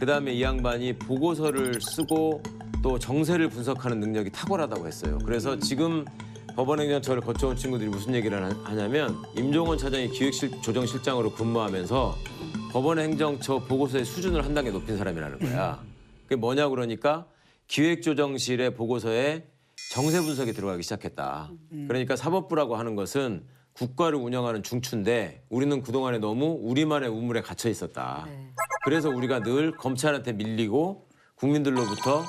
그다음에 이 양반이 보고서를 쓰고 또 정세를 분석하는 능력이 탁월하다고 했어요. 그래서 지금 법원행정처를 거쳐온 친구들이 무슨 얘기를 하냐면 임종원 차장이 기획조정실장으로 근무하면서 법원행정처 보고서의 수준을 한 단계 높인 사람이라는 거야. 그게 뭐냐 그러니까 기획조정실의 보고서에 정세 분석이 들어가기 시작했다. 그러니까 사법부라고 하는 것은 국가를 운영하는 중추인데 우리는 그동안에 너무 우리만의 우물에 갇혀 있었다. 그래서 우리가 늘 검찰한테 밀리고 국민들로부터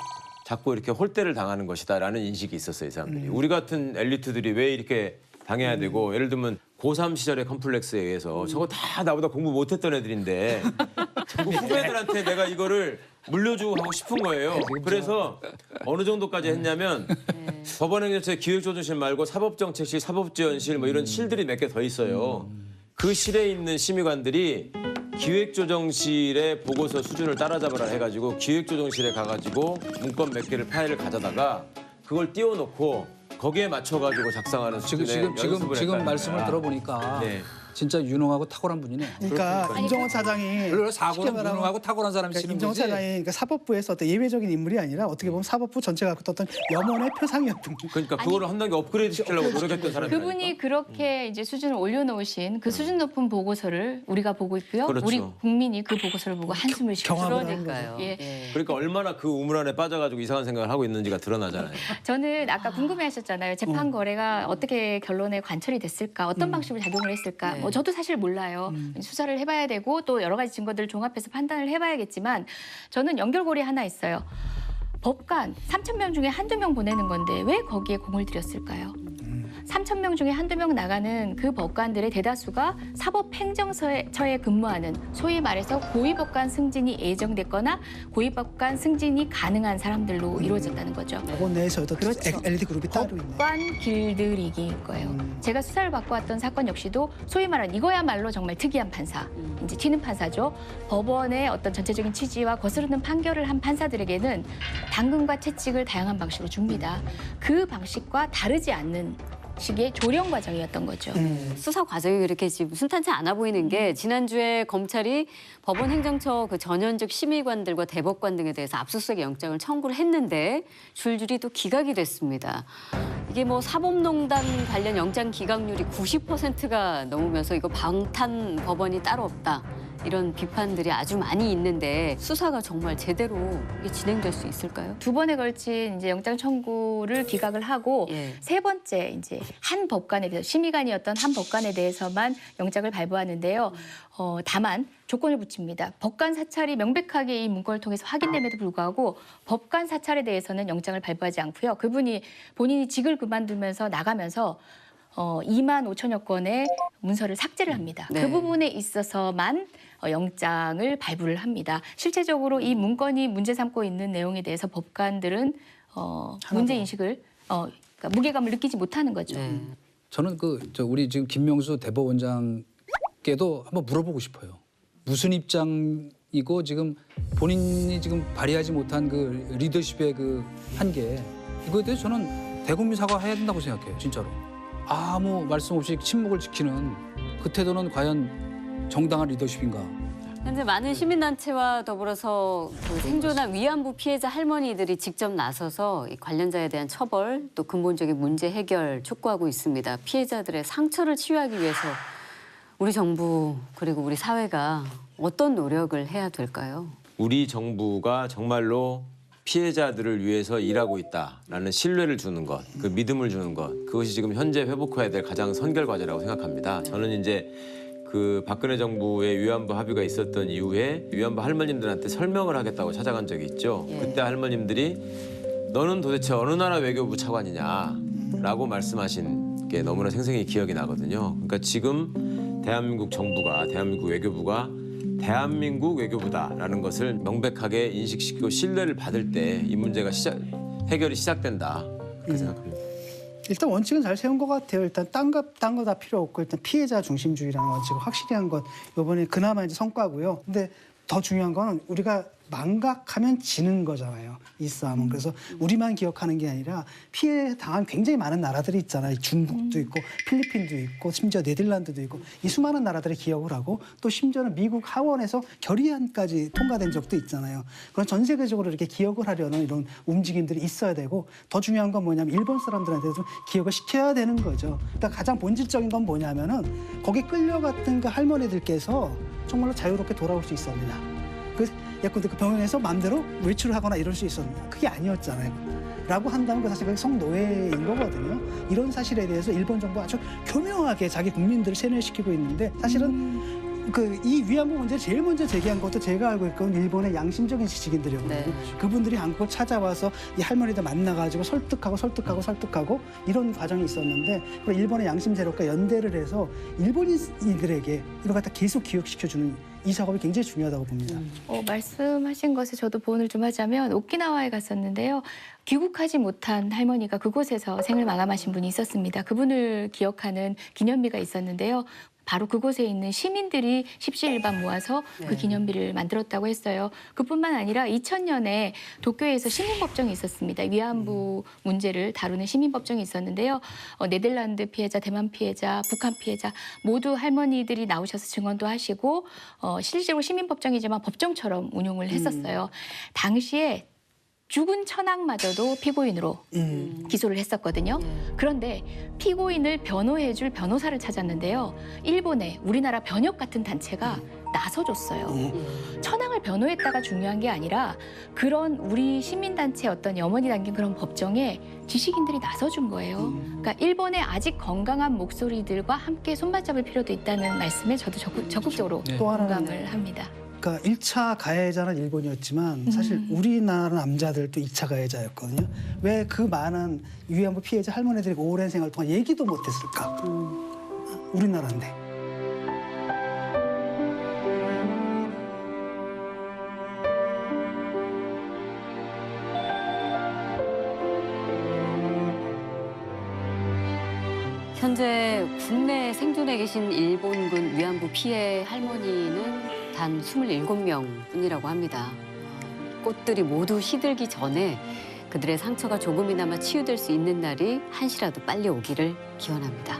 자꾸 이렇게 홀대를 당하는 것이다라는 인식이 있었어요, 이 사람들이. 우리 같은 엘리트들이 왜 이렇게 당해야 되고 예를 들면 고3 시절의 컴플렉스에 의해서 저거 다 나보다 공부 못했던 애들인데 자꾸 후배들한테 내가 이거를 물려주고 하고 싶은 거예요. 그래서 어느 정도까지 했냐면 법원행정처의 기획조정실 말고 사법정책실, 사법지원실 뭐 이런 실들이 몇 개 더 있어요. 그 실에 있는 심의관들이 기획조정실의 보고서 수준을 따라잡으라 해가지고 기획조정실에 가가지고 문건 몇 개를 파일을 가져다가 그걸 띄워놓고 거기에 맞춰가지고 작성하는 수준의 연습을 지금 했다는 말씀을 거야. 들어보니까 네. 진짜 유능하고 탁월한 분이네. 그러니까 임종원 차장이 그리고 쉽게 사고는 말하면 유능하고 탁월한 사람이 그러니까 쓰는 임종원 거지. 차장이 그러니까 사법부에서 어떤 예외적인 인물이 아니라 어떻게 보면 사법부 전체가 갖고 어떤 염원의 표상이었던 거예요. 그러니까 그거를 한 단계 업그레이드 시키려고 노력했던 사람이니까. 그분이 그렇게 이제 수준을 올려놓으신 그 수준 높은 보고서를 우리가 보고 있고요. 그렇죠. 우리 국민이 그 보고서를 보고 한숨을 쉬고 경험을 하는 그러니까요. 예. 예. 그러니까 얼마나 그 우물 안에 빠져가지고 이상한 생각을 하고 있는지가 드러나잖아요. 저는 아까 궁금해하셨잖아요. 재판 거래가 어떻게 결론에 관철이 됐을까, 어떤 방식으로 작용을 했을까. 네. 뭐 저도 사실 몰라요. 수사를 해봐야 되고 또 여러 가지 증거들을 종합해서 판단을 해봐야겠지만 저는 연결고리 하나 있어요. 법관 3,000명 중에 한두 명 보내는 건데 왜 거기에 공을 들였을까요? 3,000명 중에 한두 명 나가는 그 법관들의 대다수가 사법행정처에 근무하는 소위 말해서 고위법관 승진이 예정됐거나 고위법관 승진이 가능한 사람들로 이루어졌다는 거죠. 법원 내에서도 그렇죠. 엘리트 그룹이 따로 있네. 법관 길들이기일 거예요. 제가 수사를 받고 왔던 사건 역시도 소위 말하는 이거야말로 정말 특이한 판사, 이제 튀는 판사죠. 법원의 어떤 전체적인 취지와 거스르는 판결을 한 판사들에게는 당근과 채찍을 다양한 방식으로 줍니다. 그 방식과 다르지 않는 식의 조령 과정이었던 거죠. 수사 과정이 그렇게 지금 순탄치 않아 보이는 게 지난주에 검찰이 법원 행정처 그 전현직 심의관들과 대법관 등에 대해서 압수수색 영장을 청구를 했는데 줄줄이 또 기각이 됐습니다. 이게 뭐 사법농단 관련 영장 기각률이 90%가 넘으면서 이거 방탄 법원이 따로 없다. 이런 비판들이 아주 많이 있는데 수사가 정말 제대로 이게 진행될 수 있을까요? 두 번에 걸친 이제 영장 청구를 기각을 하고 예. 세 번째 이제 한 법관에 대해서 심의관이었던 한 법관에 대해서만 영장을 발부하는데요. 다만 조건을 붙입니다. 법관 사찰이 명백하게 이 문건을 통해서 확인됨에도 불구하고 법관 사찰에 대해서는 영장을 발부하지 않고요. 그분이 본인이 직을 그만두면서 나가면서 2만 5천여 건의 문서를 삭제를 합니다. 네. 그 부분에 있어서만 영장을 발부를 합니다. 실제적으로 이 문건이 문제 삼고 있는 내용에 대해서 법관들은 문제 인식을 그러니까 무게감을 느끼지 못하는 거죠. 네. 저는 우리 지금 김명수 대법원장께도 한번 물어보고 싶어요. 무슨 입장이 이거 지금 본인이 지금 발휘하지 못한 그 리더십의 그 한계 이거에 대해서 저는 대국민 사과해야 된다고 생각해요. 진짜로. 아무 말씀 없이 침묵을 지키는 그 태도는 과연 정당한 리더십인가? 현재 많은 시민단체와 더불어서 그 생존한 위안부 피해자 할머니들이 직접 나서서 이 관련자에 대한 처벌 또 근본적인 문제 해결 촉구하고 있습니다. 피해자들의 상처를 치유하기 위해서 우리 정부 그리고 우리 사회가 어떤 노력을 해야 될까요? 우리 정부가 정말로 피해자들을 위해서 일하고 있다라는 신뢰를 주는 것, 그 믿음을 주는 것, 그것이 지금 현재 회복해야 될 가장 선결 과제라고 생각합니다. 저는 이제 그 박근혜 정부의 위안부 합의가 있었던 이후에 위안부 할머님들한테 설명을 하겠다고 찾아간 적이 있죠. 그때 할머님들이 너는 도대체 어느 나라 외교부 차관이냐라고 말씀하신 게 너무나 생생히 기억이 나거든요. 그러니까 지금 대한민국 정부가, 대한민국 외교부가 대한민국 외교부다라는 것을 명백하게 인식시키고 신뢰를 받을 때 이 문제가 해결이 시작된다. 그렇게 생각합니다. 일단 원칙은 잘 세운 것 같아요. 일단 딴 거 다 필요 없고 일단 피해자 중심주의라는 원칙을 확실히 한 것 이번에 그나마 이제 성과고요. 근데 더 중요한 건 우리가 망각하면 지는 거잖아요. 이 싸움은. 그래서 우리만 기억하는 게 아니라 피해 당한 굉장히 많은 나라들이 있잖아요. 중국도 있고 필리핀도 있고 심지어 네덜란드도 있고 이 수많은 나라들이 기억을 하고 또 심지어는 미국 하원에서 결의안까지 통과된 적도 있잖아요. 그런 전 세계적으로 이렇게 기억을 하려는 이런 움직임들이 있어야 되고 더 중요한 건 뭐냐면 일본 사람들한테도 기억을 시켜야 되는 거죠. 그러니까 가장 본질적인 건 뭐냐면은 거기 끌려갔던 그 할머니들께서 정말로 자유롭게 돌아올 수 있었느냐. 예컨대 그 병원에서 마음대로 외출을 하거나 이럴 수 있었느냐. 그게 아니었잖아요. 라고 한다면 그 사실 그게 성노예인 거거든요. 이런 사실에 대해서 일본 정부가 아주 교묘하게 자기 국민들을 세뇌시키고 있는데 사실은 이 위안부 문제를 제일 먼저 제기한 것도 제가 알고 있건 일본의 양심적인 지식인들이었거든요. 네. 그분들이 한국을 찾아와서 이 할머니들 만나가지고 설득하고 이런 과정이 있었는데 일본의 양심 세력과 연대를 해서 일본인들에게 이걸 갖다 계속 기억시켜주는 이 작업이 굉장히 중요하다고 봅니다. 말씀하신 것에 저도 보온을 좀 하자면 오키나와에 갔었는데요. 귀국하지 못한 할머니가 그곳에서 생을 마감하신 분이 있었습니다. 그분을 기억하는 기념비가 있었는데요. 바로 그곳에 있는 시민들이 십시일반 모아서 그 기념비를 만들었다고 했어요. 그뿐만 아니라 2000년에 도쿄에서 시민법정이 있었습니다. 위안부 문제를 다루는 시민법정이 있었는데요. 네덜란드 피해자, 대만 피해자, 북한 피해자 모두 할머니들이 나오셔서 증언도 하시고 실제로 시민법정이지만 법정처럼 운용을 했었어요. 당시에 죽은 천황마저도 피고인으로 기소를 했었거든요. 그런데 피고인을 변호해줄 변호사를 찾았는데요. 일본의 우리나라 변협 같은 단체가 나서줬어요. 천황을 변호했다가 중요한 게 아니라 그런 우리 시민단체 어떤 염원이 담긴 그런 법정에 지식인들이 나서준 거예요. 그러니까 일본의 아직 건강한 목소리들과 함께 손맞잡을 필요도 있다는 말씀에 저도 적극적으로 공감을 합니다. 그러니까 1차 가해자는 일본이었지만 사실 우리나라 남자들도 2차 가해자였거든요. 왜 그 많은 위안부 피해자 할머니들이 오랜 생활 동안 얘기도 못했을까? 우리나라인데. 현재 국내 생존해 계신 일본군 위안부 피해 할머니는 단 27명뿐이라고 합니다. 꽃들이 모두 시들기 전에 그들의 상처가 조금이나마 치유될 수 있는 날이 한시라도 빨리 오기를 기원합니다.